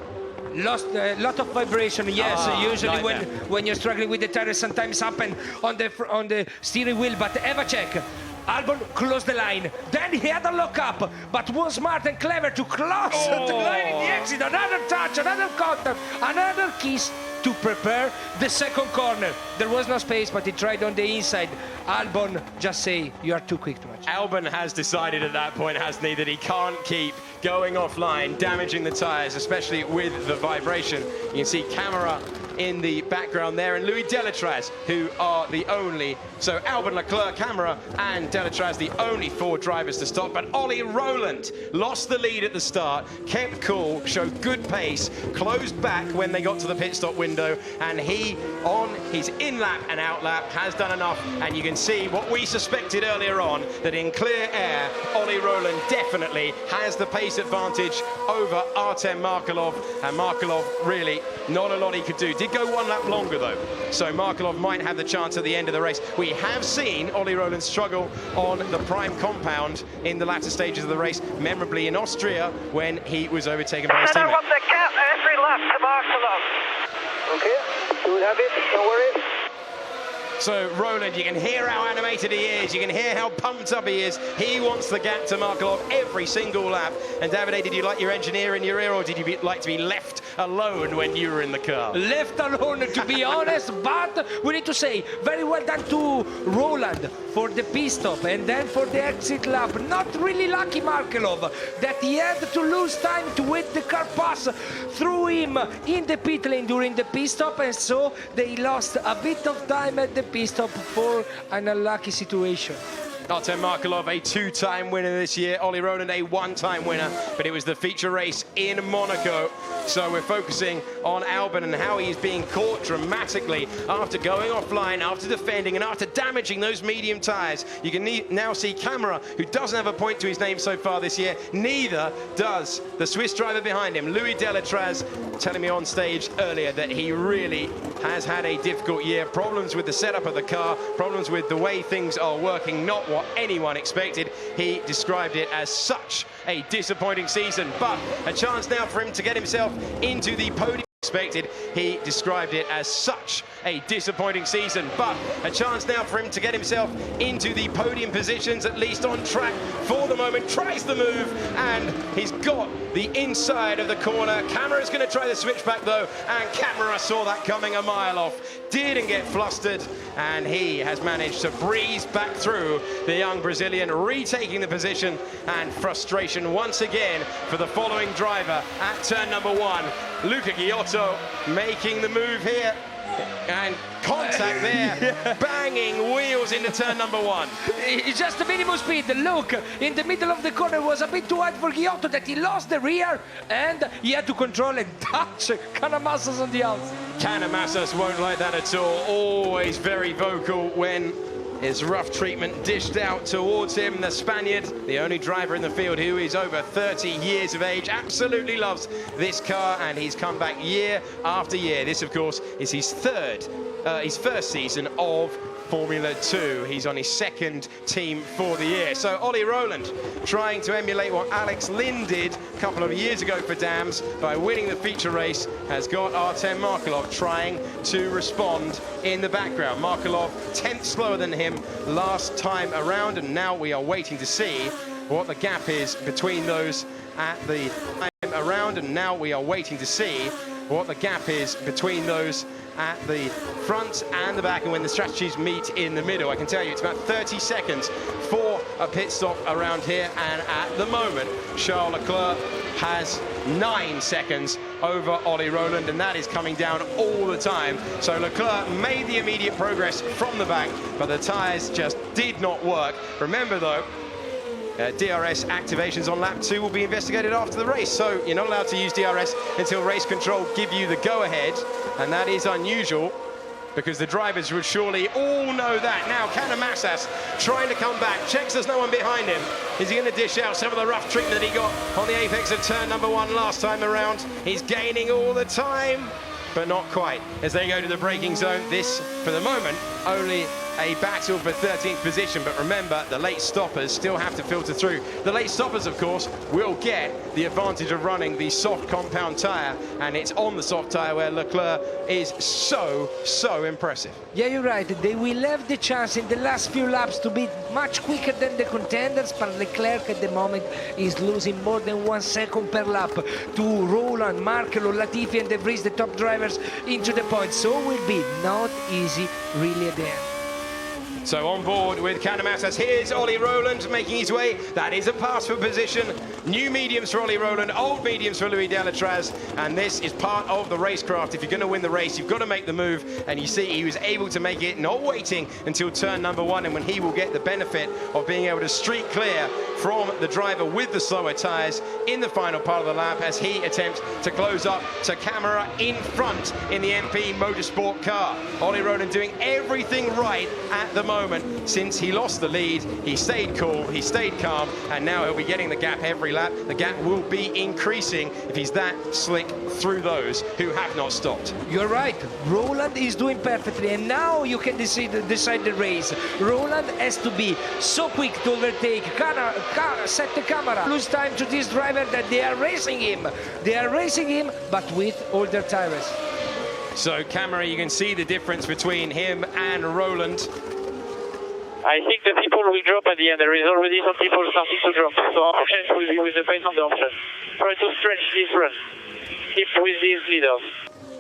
Lost a lot of vibration, yes. Usually nightmare. when you're struggling with the tires, sometimes happen on the steering wheel. But Eva check, Albon closed the line. Then he had a lock up, but was smart and clever to close the line in the exit. Another touch, another contact, another kiss to prepare the second corner. There was no space, but he tried on the inside. Albon just say, you are too quick too much. Albon has decided at that point, hasn't he, that he can't keep going offline, damaging the tyres, especially with the vibration. You can see camera in the background there, and Louis Delatraz, who are the only, so Albon, Leclerc, Camera and Delatraz, the only 4 drivers to stop. But Ollie Rowland lost the lead at the start, kept cool, showed good pace, closed back when they got to the pit stop window, and he, on his in-lap and out-lap, has done enough. And you can see what we suspected earlier on, that in clear air, Ollie Rowland definitely has the pace advantage over Artem Markelov, and Markelov really not a lot he could do. Did go 1 lap longer though, so Markelov might have the chance at the end of the race. We have seen Ollie Rowland struggle on the prime compound in the latter stages of the race, memorably in Austria when he was overtaken by his teammate. I want the cap every lap to Markelov. Okay, you will have it, don't worry. So Rowland, you can hear how animated he is, you can hear how pumped up he is. He wants the gap to Markelov every single lap. And Davide, did you like your engineer in your ear, or did you like to be left alone when you were in the car? Left alone, to be honest, but we need to say, very well done to Rowland for the pit stop and then for the exit lap. Not really lucky Markelov that he had to lose time to wait the car pass through him in the pit lane during the pit stop, and so they lost a bit of time at the pit stop for an unlucky situation. Artem Markelov, a 2-time winner this year. Ollie Rowland, a 1-time winner, but it was the feature race in Monaco. So we're focusing on Albon and how he's being caught dramatically after going offline, after defending, and after damaging those medium tyres. You can now see Camera, who doesn't have a point to his name so far this year. Neither does the Swiss driver behind him, Louis Delatraz, telling me on stage earlier that he really has had a difficult year. Problems with the setup of the car, problems with the way things are working, not what anyone expected. He described it as such a disappointing season, but a chance now for him to get himself into the podium. He described it as such a disappointing season, but a chance now for him to get himself into the podium positions, at least on track for the moment. Tries the move, and he's got the inside of the corner. Camera's going to try the switchback though, and Camera saw that coming a mile off. Didn't get flustered, and he has managed to breeze back through the young Brazilian, retaking the position, and frustration once again for the following driver at turn number 1. Luca Giotto making the move here, and contact there, banging wheels into turn number 1. It's just a minimum speed. Look, in the middle of the corner was a bit too wide for Giotto, that he lost the rear, and he had to control and touch Canamassas on the outside. Canamassas won't like that at all. Always very vocal when his rough treatment dished out towards him. The Spaniard, the only driver in the field who is over 30 years of age, absolutely loves this car, and he's come back year after year. This, of course, is his first season of Formula 2. He's on his 2nd team for the year. So Ollie Rowland trying to emulate what Alex Lynn did a couple of years ago for Dams by winning the feature race, has got Artem Markelov trying to respond in the background. Markelov 10th slower than him last time around, and now we are waiting to see what the gap is between those at the time around, and now we are waiting to see what the gap is between those at the front and the back, and when the strategies meet in the middle. I can tell you it's about 30 seconds for a pit stop around here, and at the moment Charles Leclerc has 9 seconds over Ollie Rowland, and that is coming down all the time. So Leclerc made the immediate progress from the back, but the tyres just did not work. Remember though, DRS activations on lap 2 will be investigated after the race, so you're not allowed to use DRS until race control give you the go-ahead, and that is unusual because the drivers would surely all know that. Now Canamassas trying to come back, checks there's no one behind him. Is he going to dish out some of the rough treatment that he got on the apex of turn number 1 last time around? He's gaining all the time, but not quite. As they go to the braking zone, this, for the moment, only a battle for 13th position. But remember, the late stoppers still have to filter through. The late stoppers, of course, will get the advantage of running the soft compound tyre, and it's on the soft tyre where Leclerc is so impressive. Yeah, you're right. They will have the chance in the last few laps to be much quicker than the contenders, but Leclerc at the moment is losing more than 1 second per lap to Roland, Markel, Latifi and De Vries, the top drivers, into the point. So it will be not easy really at the end. So on board with Candemassas, here's Ollie Rowland making his way. That is a pass for position. New mediums for Ollie Rowland, old mediums for Louis Delatraz, and this is part of the racecraft. If you're going to win the race, you've got to make the move, and you see he was able to make it, not waiting until turn number 1, and when he will get the benefit of being able to streak clear from the driver with the slower tyres in the final part of the lap as he attempts to close up to camera in front in the MP Motorsport car. Ollie Rowland doing everything right at the moment. Since he lost the lead, he stayed cool, he stayed calm, and now he'll be getting the gap every lap. The gap will be increasing if he's that slick through those who have not stopped. You're right. Roland is doing perfectly, and now you can decide the race. Roland has to be so quick to overtake, set the camera, lose time to this driver that they are racing him. They are racing him, but with older tires. So camera, you can see the difference between him and Roland. I think the people will drop at the end. There is already some people starting to drop. So our chance will be with the pace on the option. Try to stretch this run. Keep with these leaders.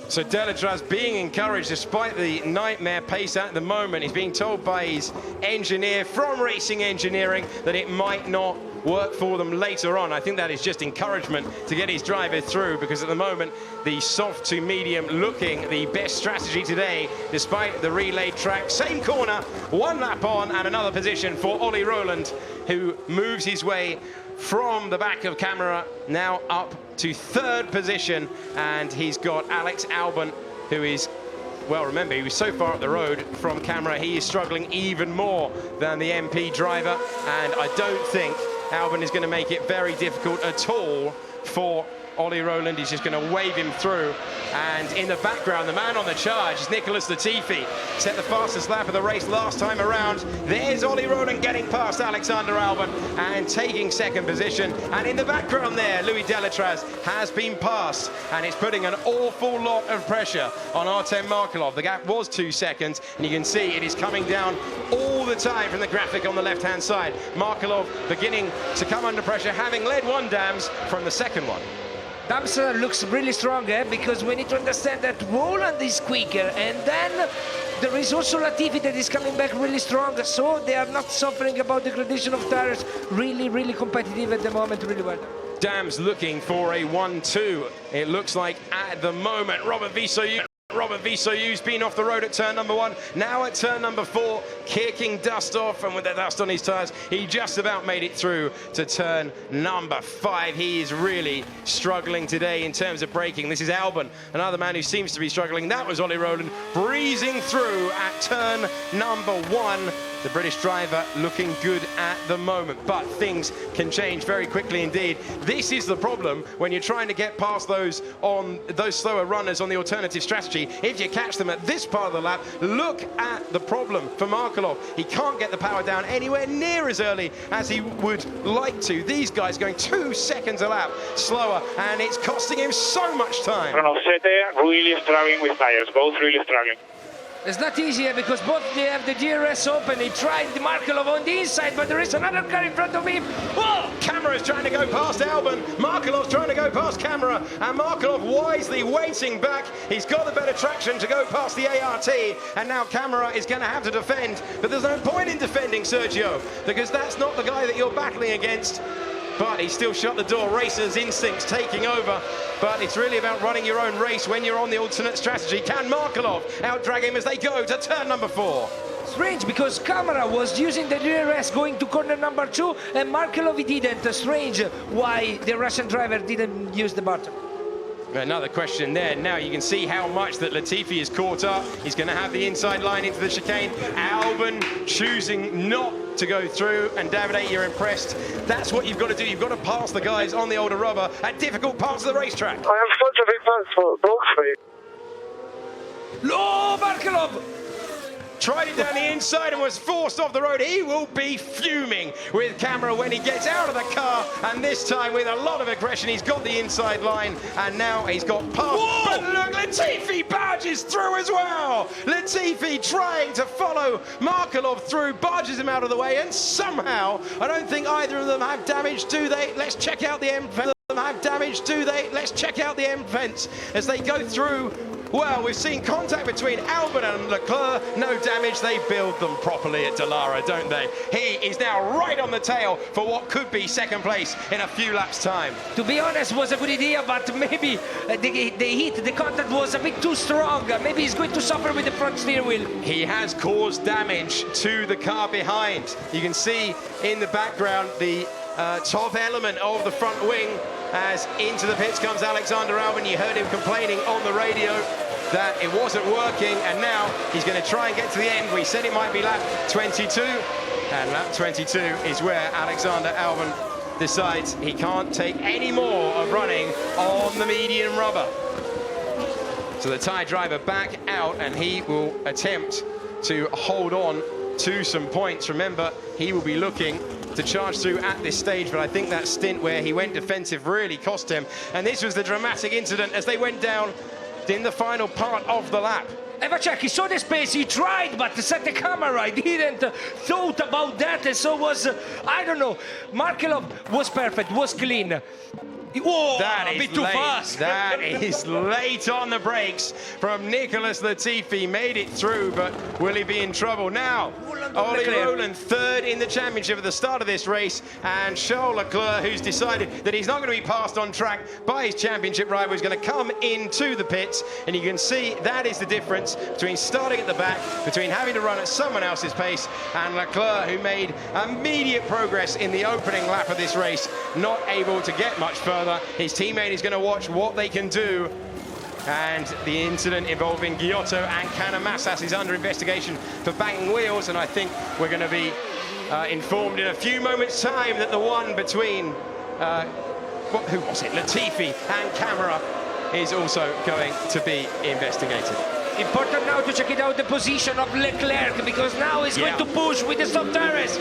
So Delatraz being encouraged despite the nightmare pace at the moment. He's being told by his engineer from Racing Engineering that it might not work for them later on. I think that is just encouragement to get his driver through, because at the moment the soft to medium looking the best strategy today despite the relayed track. Same corner, 1 lap on, and another position for Ollie Rowland, who moves his way from the back of camera now up to 3rd position, and he's got Alex Albon, who is, well, remember, he was so far up the road from camera, he is struggling even more than the MP driver, and I don't think Albon is going to make it very difficult at all for Ollie Rowland. He's just going to wave him through. And in the background, the man on the charge is Nicholas Latifi. Set the fastest lap of the race last time around. There's Ollie Rowland getting past Alexander Albon and taking 2nd position. And in the background there, Louis Delatraz has been passed. And it's putting an awful lot of pressure on Artem Markelov. The gap was 2 seconds. And you can see it is coming down all the time from the graphic on the left-hand side. Markelov beginning to come under pressure, having led 1 dams from the 2nd one. Dams looks really strong, because we need to understand that Roland is quicker, and then there is also Latifi that is coming back really strong, so they are not suffering about degradation of tires. Really competitive at the moment, really well. Dams looking for a 1-2. It looks like at the moment Robert Visoyu's been off the road at turn number 1, now at turn number 4, kicking dust off, and with the dust on his tyres, he just about made it through to turn number 5. He is really struggling today in terms of braking. This is Albon, another man who seems to be struggling. That was Ollie Rowland breezing through at turn number 1. The British driver looking good at the moment, but things can change very quickly indeed. This is the problem when you're trying to get past those slower runners on the alternative strategy. If you catch them at this part of the lap, look at the problem for Markelov. He can't get the power down anywhere near as early as he would like to. These guys going 2 seconds a lap slower, and it's costing him so much time. Really struggling with tires, both really struggling. It's not easier because both they have the DRS open. He tried the Markelov on the inside, but there is another car in front of him. Oh! Camera's trying to go past Albon. Markelov's trying to go past Camera, and Markelov wisely waiting back. He's got the better traction to go past the ART, and now Camera is going to have to defend. But there's no point in defending Sergio, because that's not the guy that you're battling against. But he still shut the door. Racer's instincts taking over. But it's really about running your own race when you're on the alternate strategy. Can Markelov outdrag him as they go to turn number 4? Strange, because Camera was using the DRS going to corner number 2, and Markelov didn't. Strange why the Russian driver didn't use the button. Another question there. Now you can see how much that Latifi is caught up. He's going to have the inside line into the chicane. Albon choosing not to go through, and Davide, you're impressed. That's what you've got to do. You've got to pass the guys on the older rubber at difficult parts of the racetrack. I have such a big thanks for both for you. Oh, Markelov! tried it down the inside and was forced off the road. He will be fuming with camera when he gets out of the car, and this time with a lot of aggression. He's got the inside line, and now he's got past. Whoa! But look, Latifi barges through as well. Latifi trying to follow Markelov through, barges him out of the way, and somehow, I don't think either of them have damage, do they? Let's check out the end vents. Have damage, do they? Let's check out the end vents as they go through. Well, we've seen contact between Albon and Leclerc. No damage. They build them properly at Dallara, don't they? He is now right on the tail for what could be second place in a few laps' time. To be honest, was a good idea, but maybe the contact was a bit too strong. Maybe he's going to suffer with the front steering wheel. He has caused damage to the car behind. You can see in the background the top element of the front wing. As into the pits comes Alexander Albon. You heard him complaining on the radio that it wasn't working, and now he's going to try and get to the end. We said it might be lap 22, and lap 22 is where Alexander Albon decides he can't take any more of running on the medium rubber. So the tyre driver back out, and he will attempt to hold on to some points. Remember, he will be looking to charge through at this stage, but I think that stint where he went defensive really cost him. And this was the dramatic incident as they went down in the final part of the lap. Evacek, he saw the space, he tried, but to set the camera, he didn't thought about that, and so was, I don't know, Markelov was perfect, was clean. Whoa, that a is bit too late. fast. That is late on the brakes from Nicholas Latifi. Made it through, but will he be in trouble now? Ollie Rowland, third in the championship at the start of this race, and Charles Leclerc, who's decided that he's not going to be passed on track by his championship rival, is going to come into the pits, and you can see that is the difference between starting at the back, between having to run at someone else's pace, and Leclerc, who made immediate progress in the opening lap of this race, not able to get much further. His teammate is going to watch what they can do. And the incident involving Giotto and Canamassas is under investigation for banging wheels, and I think we're going to be informed in a few moments' time that the one between, who was it, Latifi and Camara is also going to be investigated. Important now to check it out the position of Leclerc, because now he's going to push with the soft tires.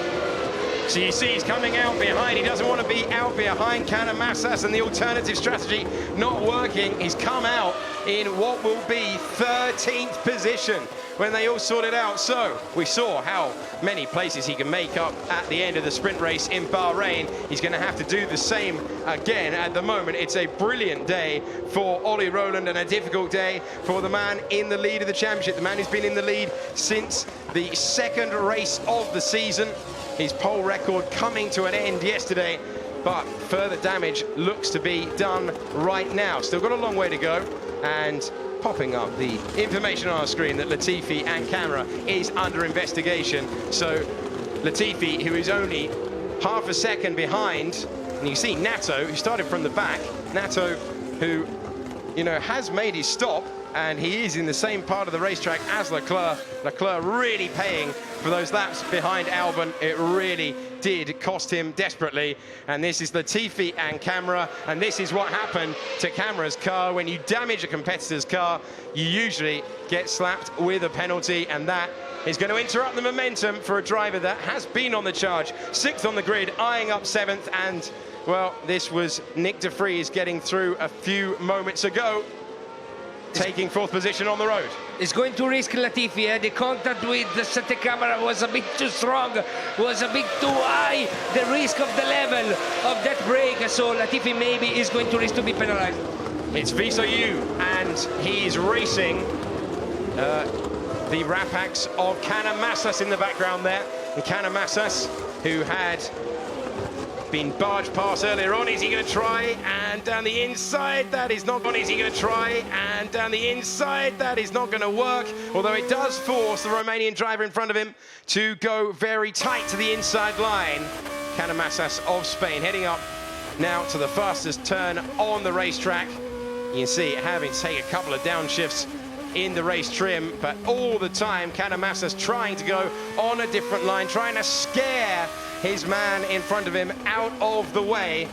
So you see he's coming out behind. He doesn't want to be out behind Canamassas, and the alternative strategy not working. He's come out in what will be 13th position when they all sort it out. So we saw how many places he can make up at the end of the sprint race in Bahrain. He's going to have to do the same again. At the moment, it's a brilliant day for Ollie Rowland and a difficult day for the man in the lead of the championship, the man who's been in the lead since the second race of the season. His pole record coming to an end yesterday, but further damage looks to be done right now. Still got a long way to go, and popping up the information on our screen that Latifi and Camara is under investigation. So Latifi, who is only half a second behind, and you see Nato, who started from the back. Nato, who, you know, has made his stop, and he is in the same part of the racetrack as Leclerc. Leclerc really paying for those laps behind Albon. It really did cost him desperately. And this is Latifi and Camara, and this is what happened to Camara's car. When you damage a competitor's car, you usually get slapped with a penalty, and that is going to interrupt the momentum for a driver that has been on the charge. 6th on the grid, eyeing up 7th, and, well, this was Nick de Vries getting through a few moments ago, taking 4th position on the road. Is going to risk Latifi. The contact with the Sette Camera was a bit too strong, was a bit too high, the risk of the level of that brake, so Latifi maybe is going to risk to be penalized. It's Visoyu, and he's racing the Rapax of Canamassas in the background there. And Canamassas, who had been barged past earlier on. Is he going to try? And down the inside, that is not. Is he going to try? And down the inside, that is not going to work. Although it does force the Romanian driver in front of him to go very tight to the inside line. Canamassas of Spain heading up now to the fastest turn on the racetrack. You can see having to take a couple of downshifts in the race trim, but all the time Canamassas trying to go on a different line, trying to scare his man in front of him out of the way.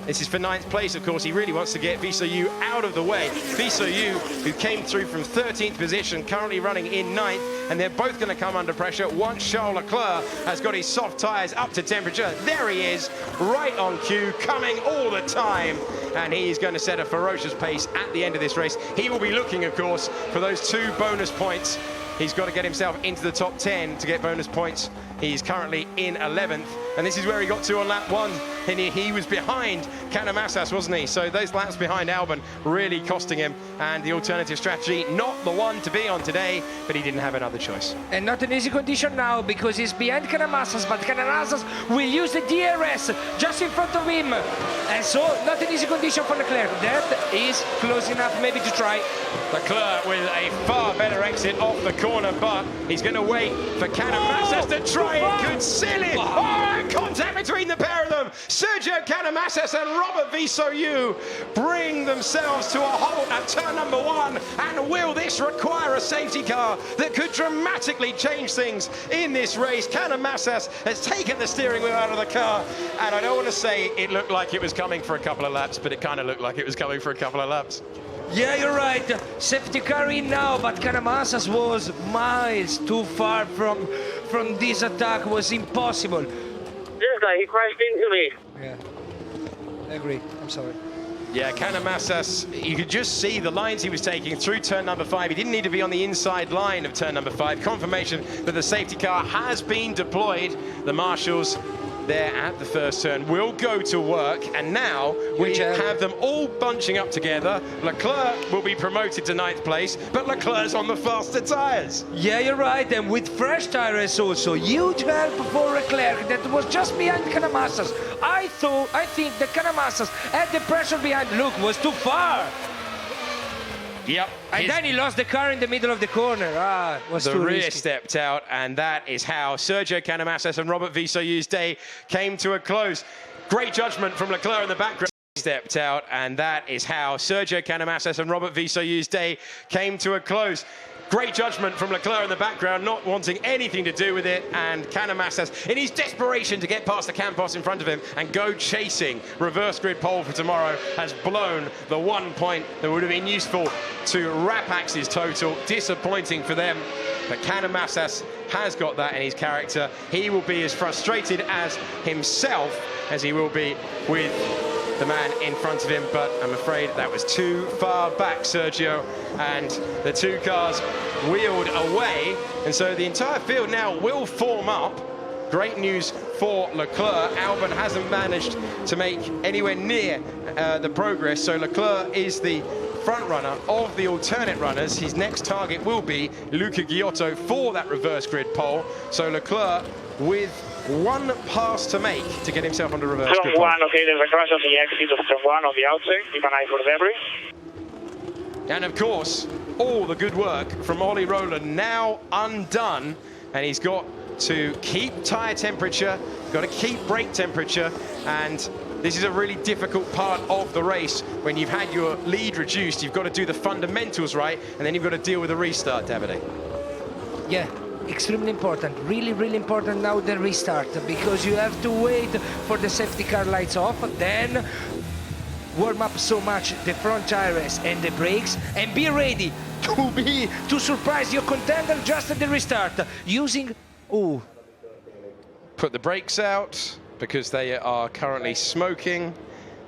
This is for 9th place, of course. He really wants to get Visoyu out of the way. Visoyu, who came through from 13th position, currently running in 9th, and they're both going to come under pressure once Charles Leclerc has got his soft tyres up to temperature. There he is, right on cue, coming all the time, and he's going to set a ferocious pace at the end of this race. He will be looking, of course, for those 2 bonus points. He's got to get himself into the top 10 to get bonus points. He's currently in 11th, and this is where he got to on lap 1, and he was behind Canamassas, wasn't he? So those laps behind Albon really costing him, and the alternative strategy, not the one to be on today, but he didn't have another choice. And not an easy condition now, because he's behind Canamassas, but Canamassas will use the DRS just in front of him, and so not an easy condition for Leclerc. That is close enough maybe to try. Leclerc with a far better exit off the corner, but he's going to wait for Canamassas to try it. Could seal it. Oh, contact between the pair of them. Sergio Canamassas and Robert Visoyu bring themselves to a halt at turn number 1. And will this require a safety car that could dramatically change things in this race? Canamassas has taken the steering wheel out of the car, and I don't want to say it looked like it was coming for a couple of laps, but it kind of looked like it was coming for a couple of laps. Yeah, you're right. Safety car in now, but Canamassas was miles too far from this attack. Was impossible. This guy, he crashed into me. Yeah, I agree. I'm sorry. Yeah, Canamassas, you could just see the lines he was taking through turn number 5. He didn't need to be on the inside line of turn number 5. Confirmation that the safety car has been deployed. The marshals there at the first turn will go to work, and now we have them all bunching up together. Leclerc will be promoted to 9th place, but Leclerc's on the faster tyres. Yeah, you're right, and with fresh tyres also. Huge help for Leclerc that was just behind Canamassas. I think that Canamassas had the pressure behind. Look, was too far. Yep. And then he lost the car in the middle of the corner. Was the too rear risky. stepped out, and that is how Sergio Canamassas and Robert Visoyu's day came to a close. Great judgment from Leclerc in the background. Stepped out, and that is how Sergio Canamassas and Robert Visoyu's day came to a close. Great judgment from Leclerc in the background, not wanting anything to do with it, and Canamassas, in his desperation to get past the Campos in front of him and go chasing reverse grid pole for tomorrow, has blown the 1 point that would have been useful to Rapax's total. Disappointing for them, but Canamassas has got that in his character. He will be as frustrated as himself as he will be with the man in front of him, but I'm afraid that was too far back, Sergio, and the 2 cars wheeled away, and so the entire field now will form up. Great news for Leclerc. Albon hasn't managed to make anywhere near the progress, so Leclerc is the front runner of the alternate runners. His next target will be Luca Giotto for that reverse grid pole, so Leclerc with 1 pass to make to get himself on the reverse grid Turn pole. 1, okay, there's a crash on the exit of turn 1 on the outside. Keep an eye for debris. And of course, all the good work from Ollie Rowland now undone, and he's got to keep tyre temperature, got to keep brake temperature, and this is a really difficult part of the race. When you've had your lead reduced, you've got to do the fundamentals right, and then you've got to deal with the restart, Davide. Yeah, extremely important. Really, really important now, the restart, because you have to wait for the safety car lights off, then warm up so much the front tires and the brakes, and be ready to surprise your contender just at the restart using Put the brakes out because they are currently smoking,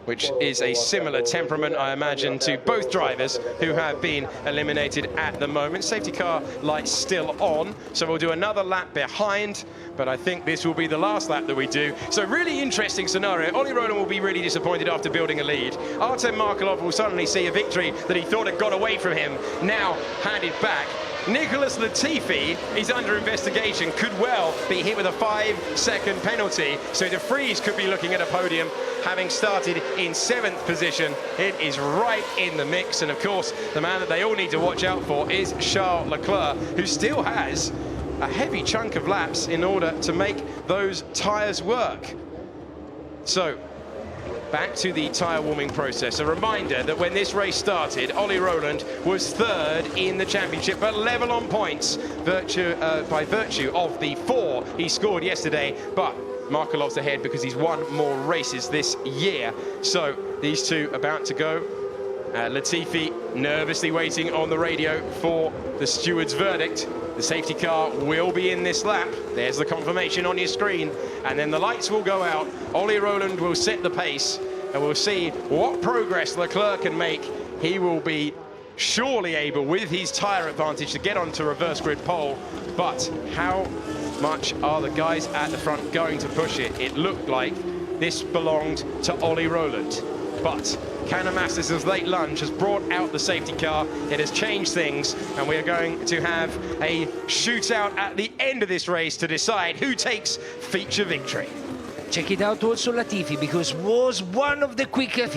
which is a similar temperament, I imagine, to both drivers who have been eliminated at the moment. Safety car lights still on, so we'll do another lap behind, but I think this will be the last lap that we do. So really interesting scenario. Ollie Rowland will be really disappointed after building a lead. Artem Markelov will suddenly see a victory that he thought had got away from him, now handed back. Nicholas Latifi is under investigation, could well be hit with a 5-second penalty, so De Vries could be looking at a podium, having started in 7th position. It is right in the mix, and of course, the man that they all need to watch out for is Charles Leclerc, who still has a heavy chunk of laps in order to make those tyres work. So, back to the tyre warming process. A reminder that when this race started, Ollie Rowland was 3rd in the championship, but level on points by virtue of the 4 he scored yesterday. But Markelov's ahead because he's won more races this year. So these two about to go. Latifi nervously waiting on the radio for the steward's verdict. The safety car will be in this lap. There's the confirmation on your screen. And then the lights will go out. Ollie Rowland will set the pace. And we'll see what progress Leclerc can make. He will be surely able, with his tyre advantage, to get onto reverse grid pole. But how much are the guys at the front going to push it? It looked like this belonged to Ollie Rowland. But Canamastis' late lunge has brought out the safety car. It has changed things, and we are going to have a shootout at the end of this race to decide who takes feature victory. Check it out also Latifi, because was one of the quickest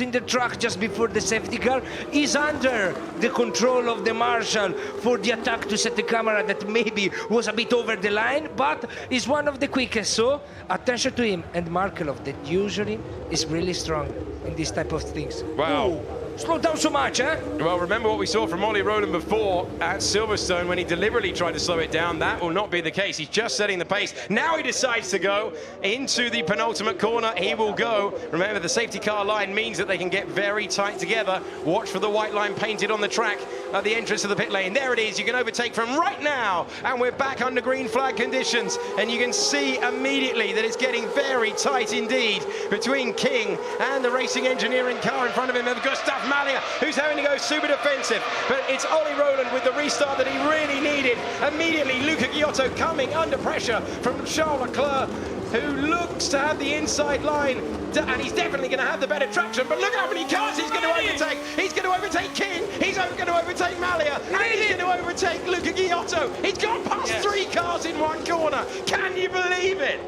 in the track just before the safety car. Is under the control of the marshal for the attack to set the camera that maybe was a bit over the line, but is one of the quickest, so attention to him. And Markelov, that usually is really strong in these type of things. Wow. Ooh, slow down so much, eh? Well, remember what we saw from Ollie Rowland before at Silverstone when he deliberately tried to slow it down. That will not be the case. He's just setting the pace. Now he decides to go into the penultimate corner. He will go. Remember, the safety car line means that they can get very tight together. Watch for the white line painted on the track at the entrance of the pit lane. There it is. You can overtake from right now. And we're back under green flag conditions. And you can see immediately that it's getting very tight indeed between King and the racing engineering car in front of him, of Gustav Malia, who's having to go super defensive. But it's Ollie Rowland with the restart that he really needed. Immediately, Luca Giotto coming under pressure from Charles Leclerc, who looks to have the inside line, and he's definitely going to have the better traction. But look how many cars he's going to overtake. He's going to overtake King, he's going to overtake Malia, and he's going to overtake Luca Giotto. He's gone past 3 cars in one corner. Can you believe it?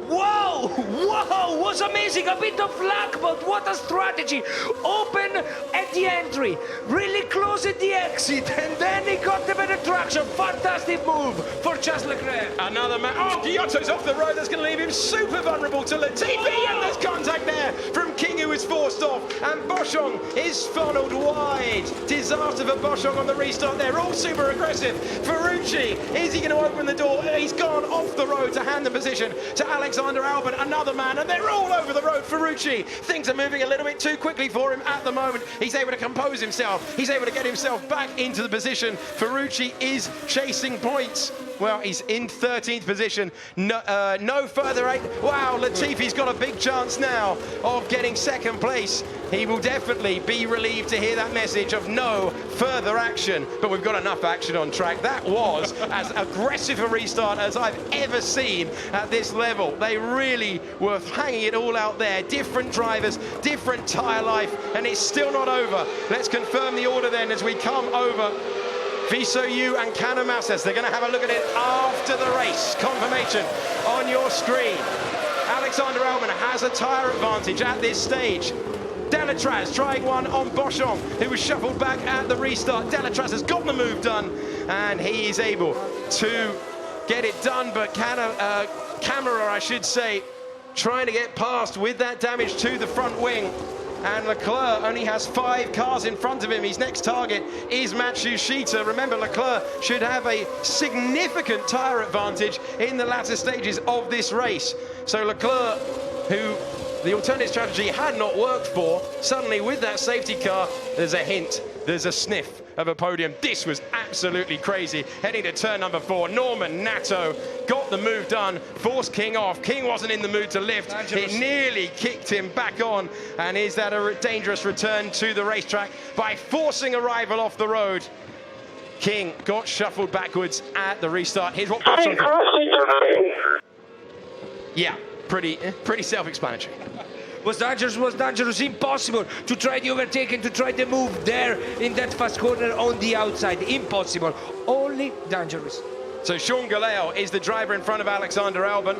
Whoa! Whoa! Was amazing. A bit of luck, but what a strategy. Open at the entry, really close at the exit, and then he got the better traction. Fantastic move for Charles Leclerc. Another man. Oh, Giotto's off the road. That's going to leave him super vulnerable to Latifi. And there's contact there from King, who is forced off. And Boschong is funneled wide. Disaster for Boschong on the restart. They're all super aggressive. Ferrucci, is he going to open the door? He's gone off the road to hand the position to Alexander Albon, another man, and they're all over the road. Ferrucci, things are moving a little bit too quickly for him at the moment. He's able to compose himself. He's able to get himself back into the position. Ferrucci is chasing points. Well, he's in 13th position. No further aid. Wow, Latifi's got a big chance now of getting second place. He will definitely be relieved to hear that message of no further action. But we've got enough action on track. That was as aggressive a restart as I've ever seen at this level. They really were hanging it all out there. Different drivers, different tyre life, and it's still not over. Let's confirm the order then as we come over. Visoyu and Canamastis, they're going to have a look at it after the race. Confirmation on your screen. Alexander Albon has a tyre advantage at this stage. Delatraz trying one on Boschong, who was shuffled back at the restart. Delatraz has got the move done, and he is able to get it done, but Camera, I should say, trying to get past with that damage to the front wing. And Leclerc only has 5 cars in front of him. His next target is Matsushita. Remember, Leclerc should have a significant tyre advantage in the latter stages of this race. So Leclerc, who the alternate strategy had not worked for, suddenly with that safety car, there's a hint, there's a sniff of a podium. This was absolutely crazy. Heading to turn number 4, Norman Nato got the move done, forced King off. King wasn't in the mood to lift. It nearly kicked him back on. And is that a dangerous return to the racetrack by forcing a rival off the road? King got shuffled backwards at the restart. Here's what Boschong. Yeah, pretty self-explanatory. Was dangerous, impossible to try the overtake and to try the move there in that fast corner on the outside. Impossible, only dangerous. So Sean Galeo is the driver in front of Alexander Albon,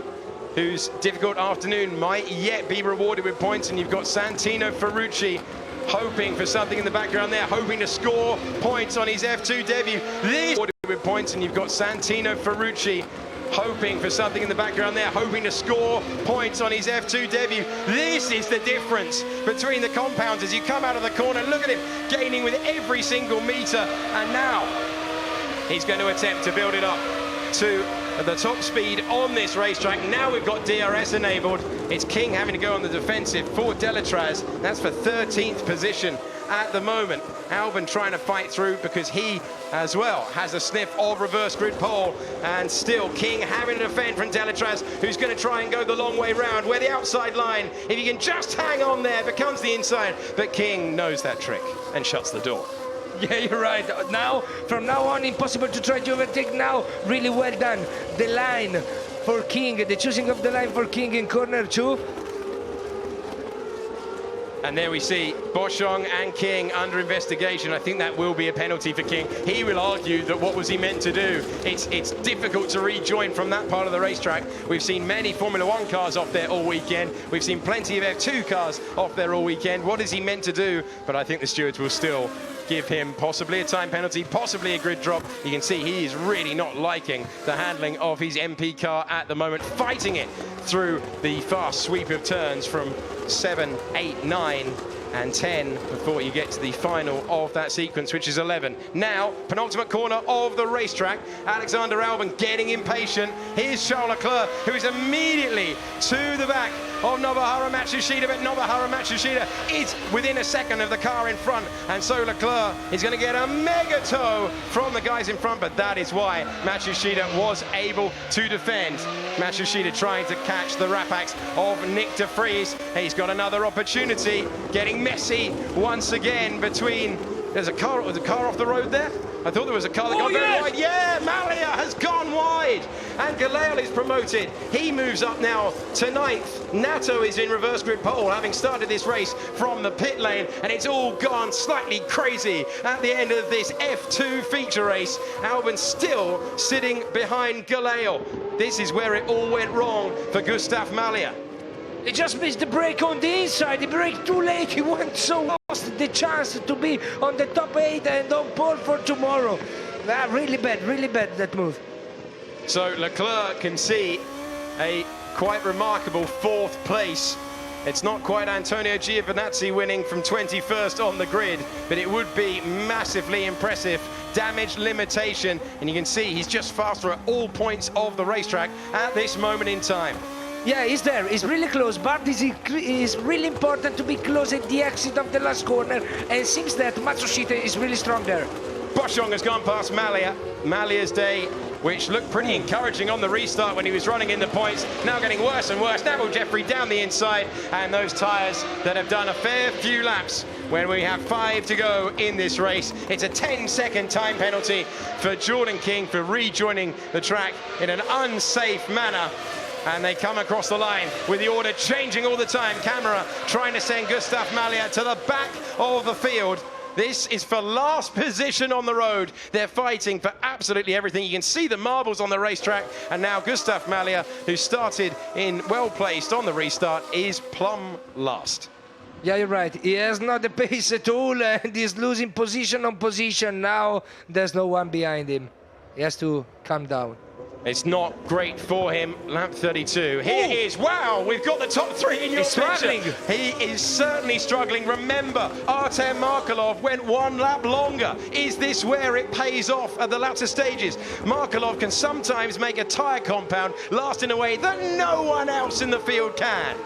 whose difficult afternoon might yet be rewarded with points. And you've got Santino Ferrucci hoping for something in the background there, hoping to score points on his F2 debut. This rewarded with points, and you've got Santino Ferrucci hoping for something in the background there, hoping to score points on his F2 debut. This is the difference between the compounds as you come out of the corner. Look at him gaining with every single meter, and now he's going to attempt to build it up to at the top speed on this racetrack. Now we've got DRS enabled. It's King having to go on the defensive for Delatraz. That's for 13th position at the moment. Albon trying to fight through because he as well has a sniff of reverse grid pole, and still King having to defend from Delatraz, who's going to try and go the long way round where the outside line, if he can just hang on there, becomes the inside, but King knows that trick and shuts the door. Yeah, you're right. Now, from now on, impossible to try to overtake now. Really well done. The line for King, the choosing of the line for King in corner 2. And there we see Boschong and King under investigation. I think that will be a penalty for King. He will argue that what was he meant to do? It's difficult to rejoin from that part of the racetrack. We've seen many Formula 1 cars off there all weekend. We've seen plenty of F2 cars off there all weekend. What is he meant to do? But I think the stewards will still give him possibly a time penalty, possibly a grid drop. You can see he is really not liking the handling of his MP car at the moment, fighting it through the fast sweep of turns from 7, 8, 9 and 10 before you get to the final of that sequence, which is 11. Now, penultimate corner of the racetrack. Alexander Albon getting impatient. Here's Charles Leclerc, who is immediately to the back of Nobuharu Matsushita, but Nobuharu Matsushita is within a second of the car in front, and so Leclerc is going to get a mega tow from the guys in front, but that is why Matsushita was able to defend. Matsushita trying to catch the rapax of Nick de Vries. He's got another opportunity, getting messy once again between... There's a car off the road there? I thought there was a car that got very wide. Yeah, Malia has gone wide. And Galeal is promoted. He moves up now to 9th. Nato is in reverse grid pole, having started this race from the pit lane. And it's all gone slightly crazy at the end of this F2 feature race. Albon still sitting behind Galeal. This is where it all went wrong for Gustav Malia. He just missed the break on the inside. He braked too late. He went so lost the chance to be on the top 8 and on pole for tomorrow. Really bad that move. So Leclerc can see a quite remarkable 4th place. It's not quite Antonio Giovinazzi winning from 21st on the grid, but it would be massively impressive. Damage limitation, and you can see he's just faster at all points of the racetrack at this moment in time. Yeah, he's there. He's really close, but it's really important to be close at the exit of the last corner, and it seems that Matsushita is really strong there. Boschong has gone past Malia. Malia's day, which looked pretty encouraging on the restart when he was running in the points, now getting worse and worse. Neville Jeffrey down the inside, and those tyres that have done a fair few laps when we have 5 to go in this race. It's a 10-second time penalty for Jordan King for rejoining the track in an unsafe manner. And they come across the line with the order changing all the time. Camera trying to send Gustav Malia to the back of the field. This is for last position on the road. They're fighting for absolutely everything. You can see the marbles on the racetrack. And now Gustav Malia, who started in well placed on the restart, is plumb last. Yeah, you're right. He has not the pace at all, and he's losing position on position. Now there's no one behind him. He has to calm down. It's not great for him. Lap 32. Here he is. Wow, we've got the top 3 in your He's struggling. He is certainly struggling. Remember, Artem Markelov went 1 lap longer. Is this where it pays off at the latter stages? Markelov can sometimes make a tyre compound last in a way that no one else in the field can.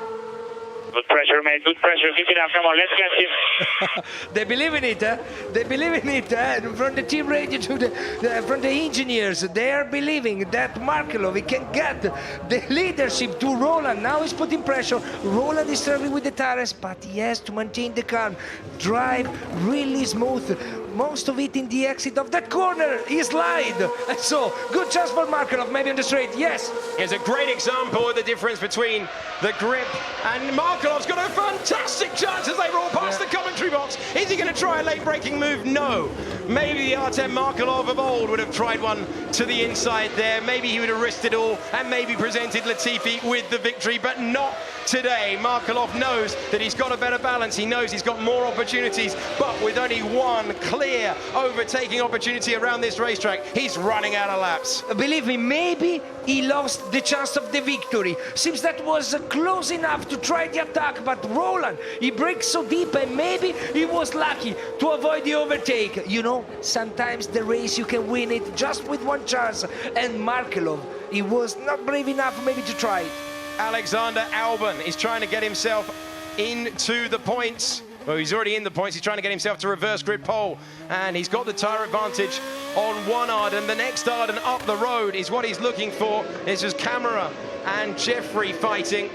Good pressure, mate. Good pressure. Keep it up. Come on, let's get him. They believe in it, huh? They believe in it, from the team radio to from the engineers. They are believing that Markelov, he can get the leadership to Roland. Now he's putting pressure. Roland is struggling with the tires, but he has to maintain the calm. Drive really smooth. Most of it in the exit of that corner. He slide. And so, good chance for Markelov, maybe on the straight. Yes. Here's a great example of the difference between the grip, and Markelov's got a fantastic chance as they roll past the commentary box. Is he going to try a late braking move? No. Maybe the Artem Markelov of old would have tried one to the inside there. Maybe he would have risked it all and maybe presented Latifi with the victory, but not today. Markelov knows that he's got a better balance. He knows he's got more opportunities, but with only one clear overtaking opportunity around this racetrack, he's running out of laps. Believe me, maybe he lost the chance of the victory. Seems that was close enough to try the attack, but Roland, he breaks so deep, and maybe he was lucky to avoid the overtake. You know, sometimes the race you can win it just with one chance, and Markelov he was not brave enough maybe to try it. Alexander Albon is trying to get himself into the points. Well, he's already in the points. He's trying to get himself to reverse grid pole, and he's got the tyre advantage on one Arden. The next Arden up the road is what he's looking for. This is Camera and Jeffrey fighting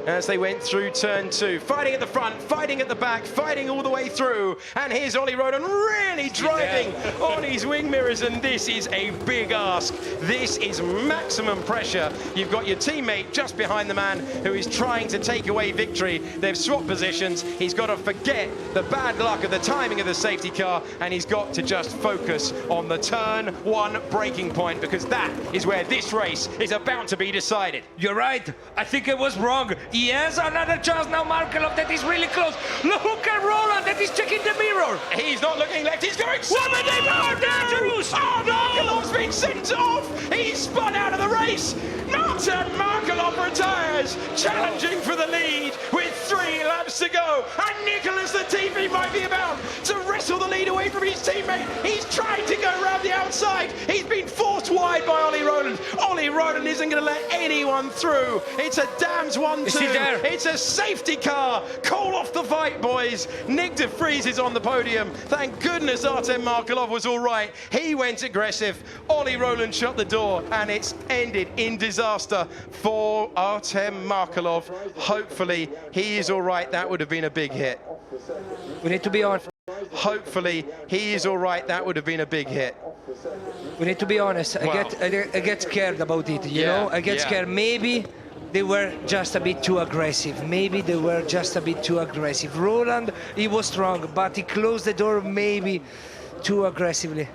as they went through turn 2. Fighting at the front, fighting at the back, fighting all the way through. And here's Ollie Roden really driving on his wing mirrors, and this is a big ask. This is maximum pressure. You've got your teammate just behind the man who is trying to take away victory. They've swapped positions. He's got to forget the bad luck of the timing of the safety car, and he's got to just focus on the turn 1 braking point, because that is where this race is about to be decided. You're right. I think I was wrong. He has another chance now, Markelov, that is really close. Look at Roland, that is checking the mirror. He's not looking left, he's going Woman, they are dangerous! Oh, Markelov's been sent off! He's spun out of the race! Martin Markelov retires, challenging for the lead with 3 laps to go. And Nicholas Latifi might be about to wrestle the lead away from his teammate. He's trying to go around the outside. He's been forced wide by Ollie Roland. Ollie Roland isn't going to let anyone through. It's a damned 1-2. It's a safety car. Call off the fight, boys. Nick de Vries is on the podium. Thank goodness Artem Markelov was all right. He went aggressive. Ollie Roland shut the door, and it's ended in disaster for Artem Markelov. Hopefully he is all right. That would have been a big hit. We need to be on. Hopefully he is all right. That would have been a big hit. We need to be honest. Wow. I get scared about it, you know? I get scared. Maybe they were just a bit too aggressive. Roland, he was strong, but he closed the door maybe too aggressively.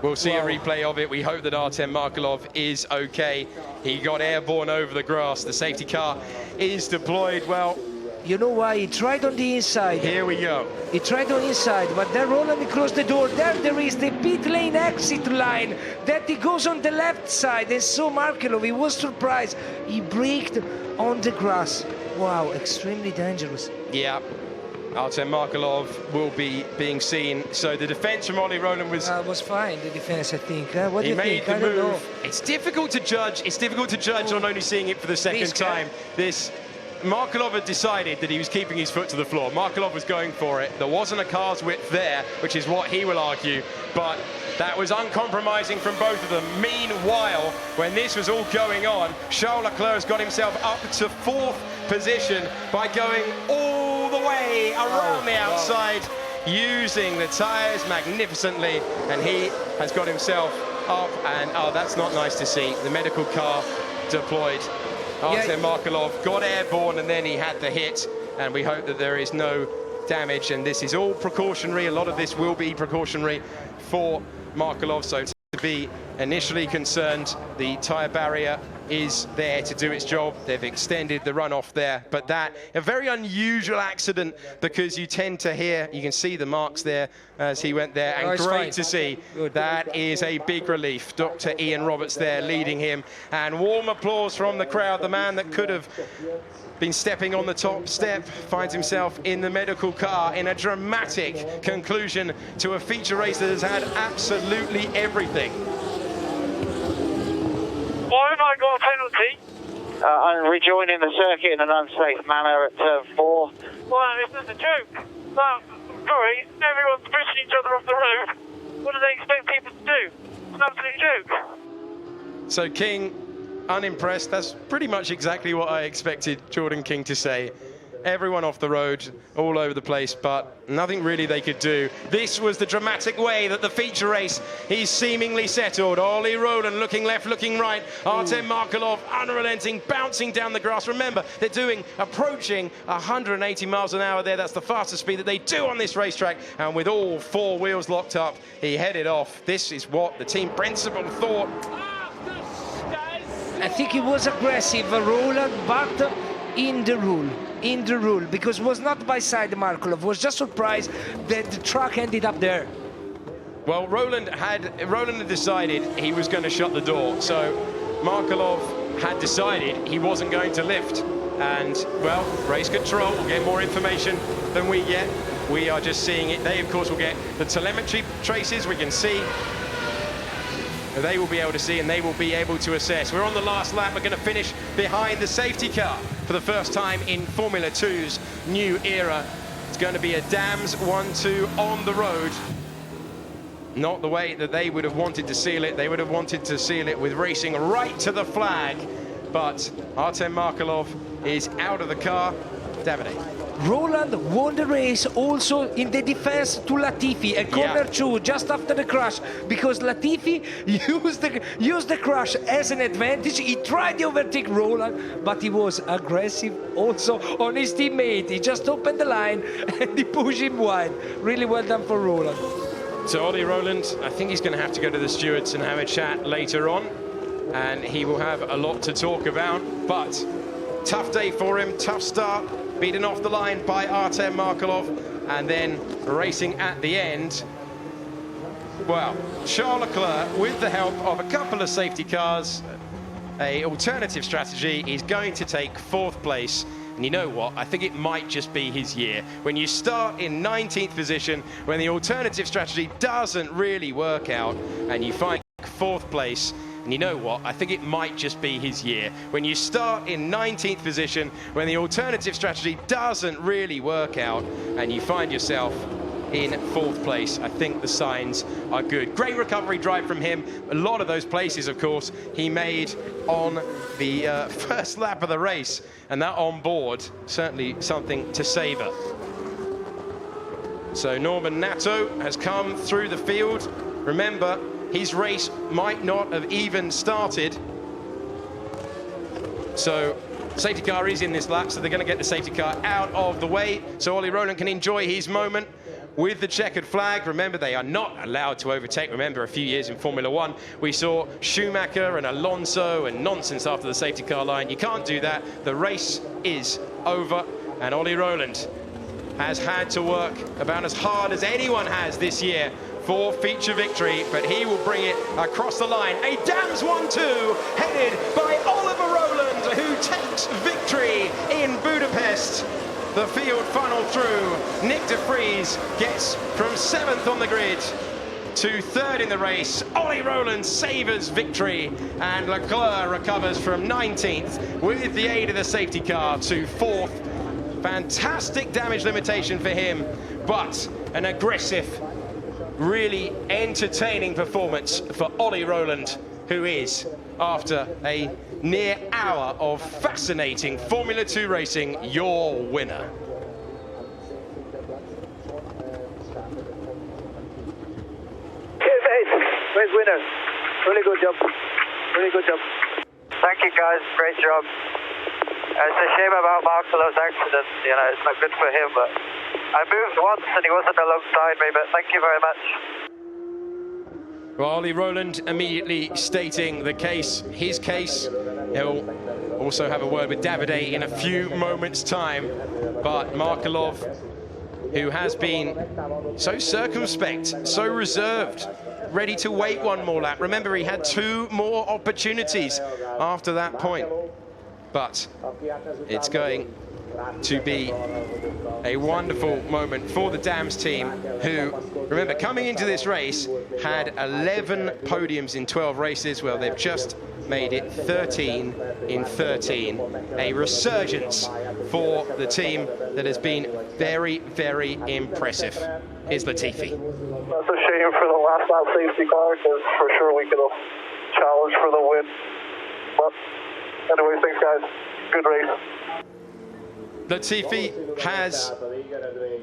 We'll see a replay of it. We hope that Artem Markelov is okay. He got airborne over the grass. The safety car is deployed. Well, you know why? He tried on the inside. Here we go. He tried on the inside, but then Roland closed the door. There is the pit lane exit line. That he goes on the left side. And so Markelov, he was surprised. He braked on the grass. Wow, extremely dangerous. Yeah. Artem Markelov will be being seen. So the defense from Ollie Roland was fine, the defense, I think. What do you think? He made the move. Don't know. It's difficult to judge. It's difficult to judge on only seeing it for the second time. Markelov had decided that he was keeping his foot to the floor. Markelov was going for it. There wasn't a car's width there, which is what he will argue, but that was uncompromising from both of them. Meanwhile, when this was all going on, Charles Leclerc has got himself up to 4th position by going all the way around the outside, using the tyres magnificently, and he has got himself up, and that's not nice to see. The medical car deployed. Artem Markelov got airborne, and then he had the hit, and we hope that there is no damage, and this is all precautionary. A lot of this will be precautionary for Markelov, so to be initially concerned, the tyre barrier is there to do its job. They've extended the runoff there, but a very unusual accident, because you tend to hear, you can see the marks there as he went there, and great to see. That is a big relief. Dr. Ian Roberts there leading him, and warm applause from the crowd. The man that could have been stepping on the top step finds himself in the medical car in a dramatic conclusion to a feature race that has had absolutely everything. Why have I got a penalty? I'm rejoining the circuit in an unsafe manner at turn 4. Well, this is a joke. No, sorry, everyone's pushing each other off the road. What do they expect people to do? It's an absolute joke. So King, unimpressed. That's pretty much exactly what I expected Jordan King to say. Everyone off the road, all over the place, but nothing really they could do. This was the dramatic way that the feature race is seemingly settled. Ollie Roland looking left, looking right. Artem Markelov unrelenting, bouncing down the grass. Remember, they're approaching 180 miles an hour there. That's the fastest speed that they do on this racetrack. And with all 4 wheels locked up, he headed off. This is what the team principal thought. I think it was aggressive, Roland, but in the rule, because it was not by side Markelov, was just surprised that the truck ended up there. Well, Roland had decided he was going to shut the door, so Markelov had decided he wasn't going to lift. And, well, race control will get more information than we get. We are just seeing it. They, of course, will get the telemetry traces. We can see they will be able to see and they will be able to assess. We're on the last lap. We're going to finish behind the safety car for the first time in Formula 2's new era. It's going to be a Dams 1-2 on the road. Not the way that they would have wanted to seal it. They would have wanted to seal it with racing right to the flag. But Artem Markelov is out of the car. Davide. Roland won the race also in the defense to Latifi at corner 2 just after the crash, because Latifi used the crash as an advantage. He tried to overtake Roland, but he was aggressive also on his teammate. He just opened the line and he pushed him wide. Really well done for Roland. So Ollie Roland, I think he's going to have to go to the stewards and have a chat later on, and he will have a lot to talk about. But tough day for him, tough start, beaten off the line by Artem Markelov, and then racing at the end. Well, Charles Leclerc, with the help of a couple of safety cars, a alternative strategy, is going to take 4th place. And you know what? I think it might just be his year. When you start in 19th position, when the alternative strategy doesn't really work out, and you find 4th place, and you know what? I think it might just be his year. When you start in 19th position, when the alternative strategy doesn't really work out, and you find yourself in 4th place, I think the signs are good. Great recovery drive from him. A lot of those places, of course, he made on the first lap of the race, and that on board, certainly something to savour. So Norman Nato has come through the field. Remember, his race might not have even started. So safety car is in this lap, so they're going to get the safety car out of the way so Ollie Roland can enjoy his moment with the checkered flag. Remember, they are not allowed to overtake. Remember, a few years in Formula 1, we saw Schumacher and Alonso and nonsense after the safety car line. You can't do that. The race is over, and Ollie Roland has had to work about as hard as anyone has this year for feature victory, but he will bring it across the line. A Dams 1-2 headed by Oliver Roland, who takes victory in Budapest. The field funnel through. Nick de Vries gets from 7th on the grid to 3rd in the race. Ollie Roland savours victory, and Leclerc recovers from 19th with the aid of the safety car to 4th. Fantastic damage limitation for him, but an aggressive, really entertaining performance for Ollie Roland, who is, after a near hour of fascinating Formula 2 racing, your winner. Race winner. Really good job. Really good job. Thank you, guys. Great job. It's a shame about Markelov's accident. You know, it's not good for him, but I moved once and he wasn't alongside me, but thank you very much. Well, Ollie Roland immediately stating the case, his case. He'll also have a word with Davide in a few moments' time. But Markelov, who has been so circumspect, so reserved, ready to wait one more lap. Remember, he had 2 more opportunities after that point. But it's going to be a wonderful moment for the Dams team, who, remember, coming into this race, had 11 podiums in 12 races. Well, they've just made it 13 in 13. A resurgence for the team that has been very, very impressive. Here's Latifi. That's a shame for the last lap safety car, because for sure we could have challenged for the win. But anyway, thanks guys. Good race. Latifi has,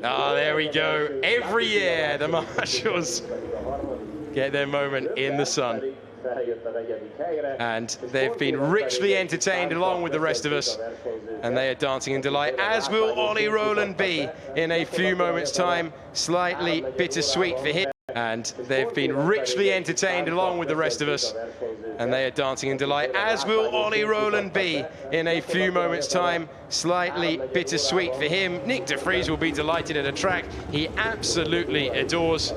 there we go. Every year the marshals get their moment in the sun. And they've been richly entertained along with the rest of us. And they are dancing in delight, as will Ollie Roland be in a few moments' time. Slightly bittersweet for him. And they've been richly entertained along with the rest of us. And they are dancing in delight, as will Ollie Roland be in a few moments' time. Slightly bittersweet for him. Nick de Vries will be delighted at a track he absolutely adores.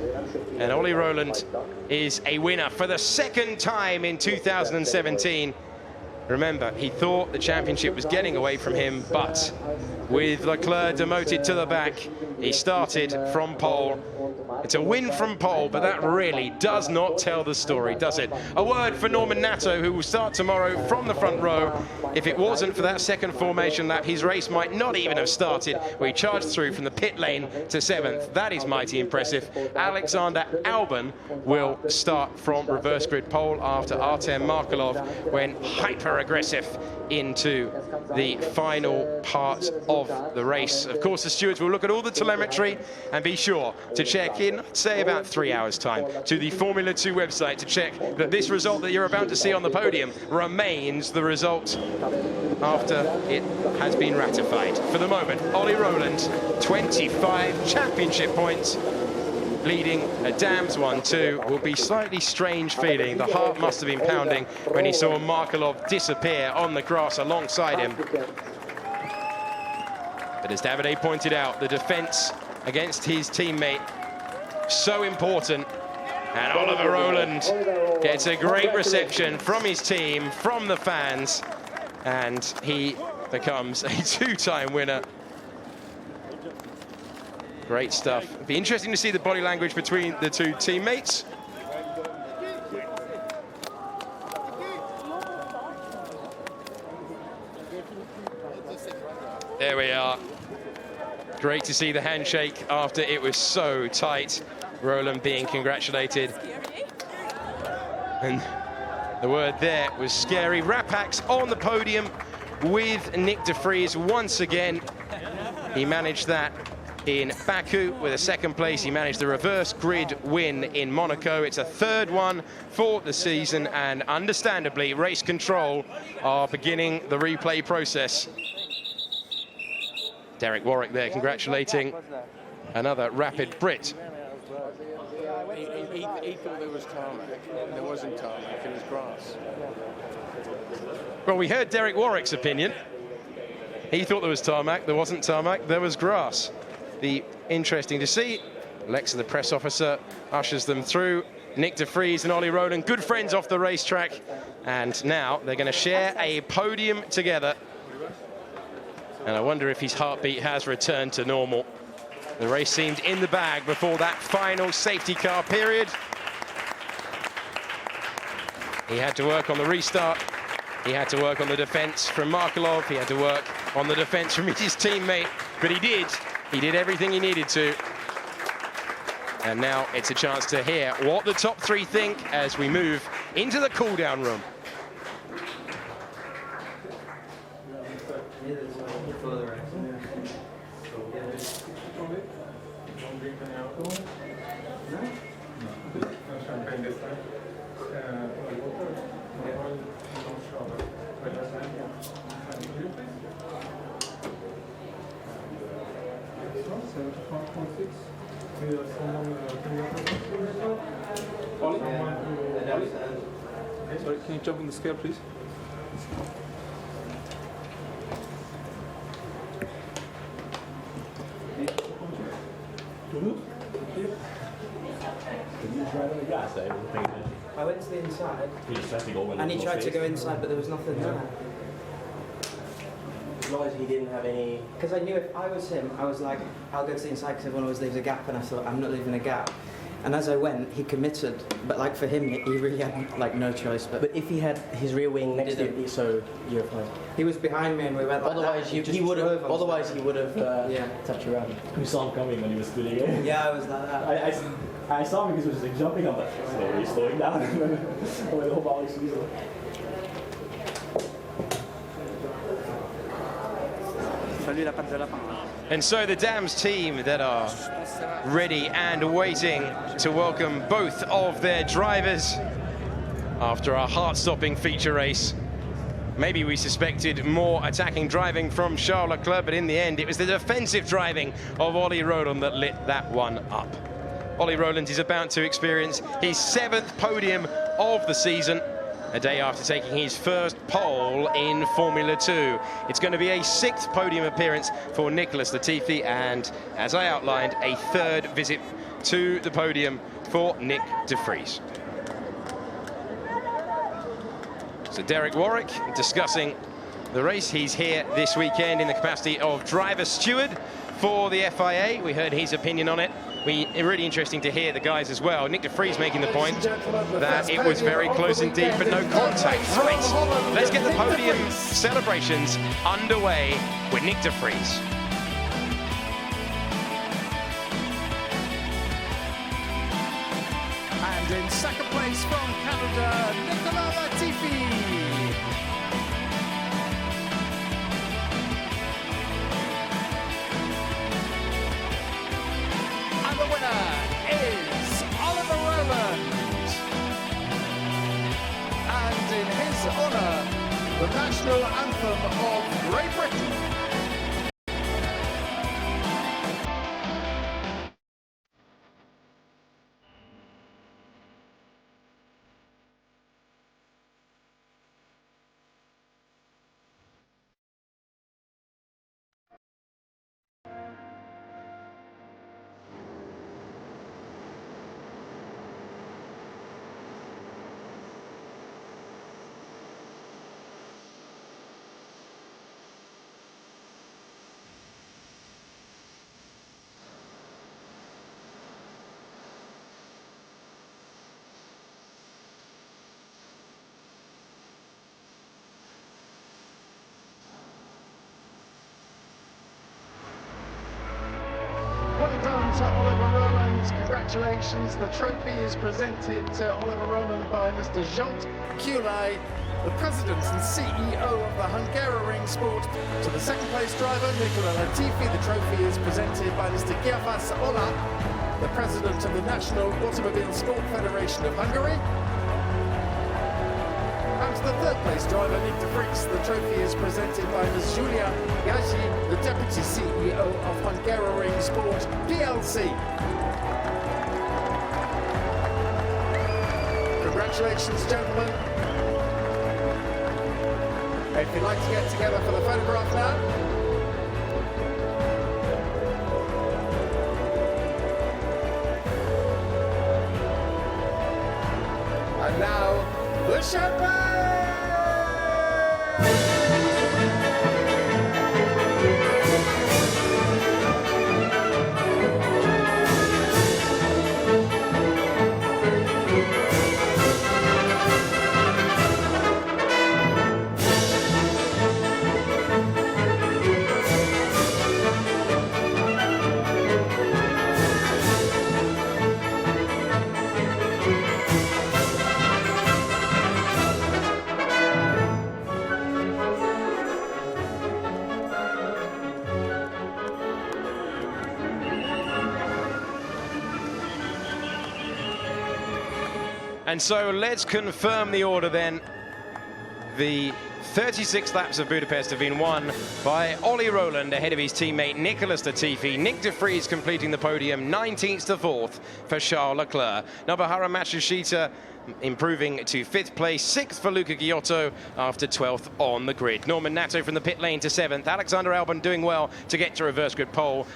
And Ollie Roland is a winner for the 2nd time in 2017. Remember, he thought the championship was getting away from him, but with Leclerc demoted to the back. He started from pole. It's a win from pole, but that really does not tell the story, does it? A word for Norman Nato, who will start tomorrow from the front row. If it wasn't for that second formation lap, his race might not even have started, where he charged through from the pit lane to 7th. That is mighty impressive. Alexander Albon will start from reverse grid pole after Artem Markelov went hyper-aggressive into the final part of the race. Of course, the stewards will look at all the telemetry and be sure to check in, say about 3 hours' time, to the Formula 2 website to check that this result that you're about to see on the podium remains the result after it has been ratified. For the moment, Ollie Rowland, 25 championship points, leading a Dams 1-2. Will be slightly strange feeling. The heart must have been pounding when he saw Markelov disappear on the grass alongside him. But as Davide pointed out, the defence against his teammate, so important. And Oliver Rowland gets a great reception from his team, from the fans, and he becomes a two-time winner. Great stuff. It'd be interesting to see the body language between the two teammates. There we are. Great to see the handshake after it was so tight. Rowland being congratulated. And the word there was scary. Rapax on the podium with Nick de Vries once again. He managed that in Baku with a second place. He managed the reverse grid win in Monaco. It's a third one for the season, and understandably, race control are beginning the replay process. Derek Warwick there congratulating another rapid Brit. He thought there was tarmac. There wasn't tarmac, it was grass. Well, we heard Derek Warwick's opinion. He thought there was tarmac. There wasn't tarmac. There was grass. Be interesting to see. Lexa, the press officer, ushers them through. Nick de Vries and Ollie Rowland, good friends off the racetrack. And now they're going to share a podium together. And I wonder if his heartbeat has returned to normal. The race seemed in the bag before that final safety car period. He had to work on the restart. He had to work on the defence from Markelov. He had to work on the defence from his teammate. But he did. He did everything he needed to. And now it's a chance to hear what the top three think as we move into the cool-down room. Sorry, can you jump on the scale, please? I went to the inside and he tried to go inside, but there was nothing there. As long as he didn't have any... Because I knew if I was him, I was like, I'll go to the inside because everyone always leaves a gap, and I thought, I'm not leaving a gap. And as I went, he committed, but like for him, he really had like no choice. But if he had his rear wing next to him, so you're fine. He was behind me and we went like otherwise that. he would have. Otherwise he would have yeah. touched around. You saw him coming when he was spinning it. Yeah, I was like that. I saw him because he was like jumping. I'm like slowing down. The whole ball is easy. And so the Dams team that are ready and waiting to welcome both of their drivers after our heart-stopping feature race. Maybe we suspected more attacking driving from Charles Leclerc, but in the end it was the defensive driving of Ollie Rowland that lit that one up. Ollie Rowland is about to experience his 7th podium of the season, a day after taking his first pole in Formula 2. It's going to be a 6th podium appearance for Nicholas Latifi, and as I outlined, a 3rd visit to the podium for Nick de Vries. So Derek Warwick discussing the race. He's here this weekend in the capacity of driver steward for the FIA. We heard his opinion on it. Really interesting to hear the guys as well. Nick de Vries making the point that it was very close indeed, but no contact. Right, let's get the podium celebrations underway with Nick de Vries. And in second place from Canada, Nicolas Latifi. And the winner is Oliver Rowland. And in his honour, the national anthem of Great Britain. Well done to Oliver Rowland. Congratulations. The trophy is presented to Oliver Rowland by Mr. Zsolt Kulay, the president and CEO of the Hungary Sport. To the second place driver, Nicolas Latifi, the trophy is presented by Mr. Gervas Ola, the president of the National Automobile Sport Federation of Hungary. And to the third place driver, Nick de Vries, the trophy is presented by Ms. Julia Gazi, the deputy CEO of Hungary Sport PLC. Congratulations, gentlemen. If you'd like to get together for the photograph now. And now, the champagne! And so let's confirm the order then. The 36 laps of Budapest have been won by Ollie Rowland ahead of his teammate Nicolas Latifi. Nick de Vries completing the podium 19th to 4th for Charles Leclerc. Nobuharu Matsushita improving to 5th place, 6th for Luca Giotto after 12th on the grid. Norman Nato from the pit lane to 7th. Alexander Albon doing well to get to reverse grid pole.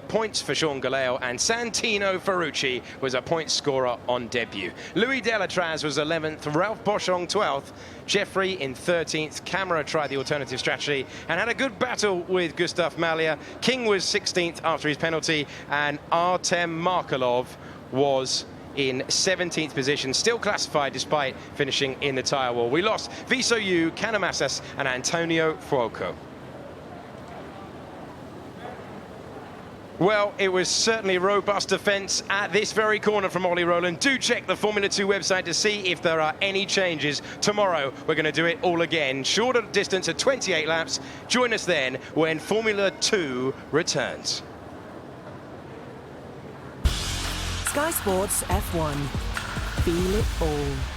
Points for Sean Galeo, and Santino Ferrucci was a point scorer on debut. Louis Delatraz was 11th, Ralph Boschung 12th, Jeffrey in 13th. Camera tried the alternative strategy and had a good battle with Gustav Malya. King was 16th after his penalty, and Artem Markelov was in 17th position, still classified despite finishing in the tyre wall. We lost Viso Yu, Canamasas and Antonio Fuoco. Well, it was certainly robust defence at this very corner from Ollie Rowland. Do check the Formula 2 website to see if there are any changes. Tomorrow, we're going to do it all again. Shorter distance at 28 laps. Join us then when Formula 2 returns. Sky Sports F1. Feel it all.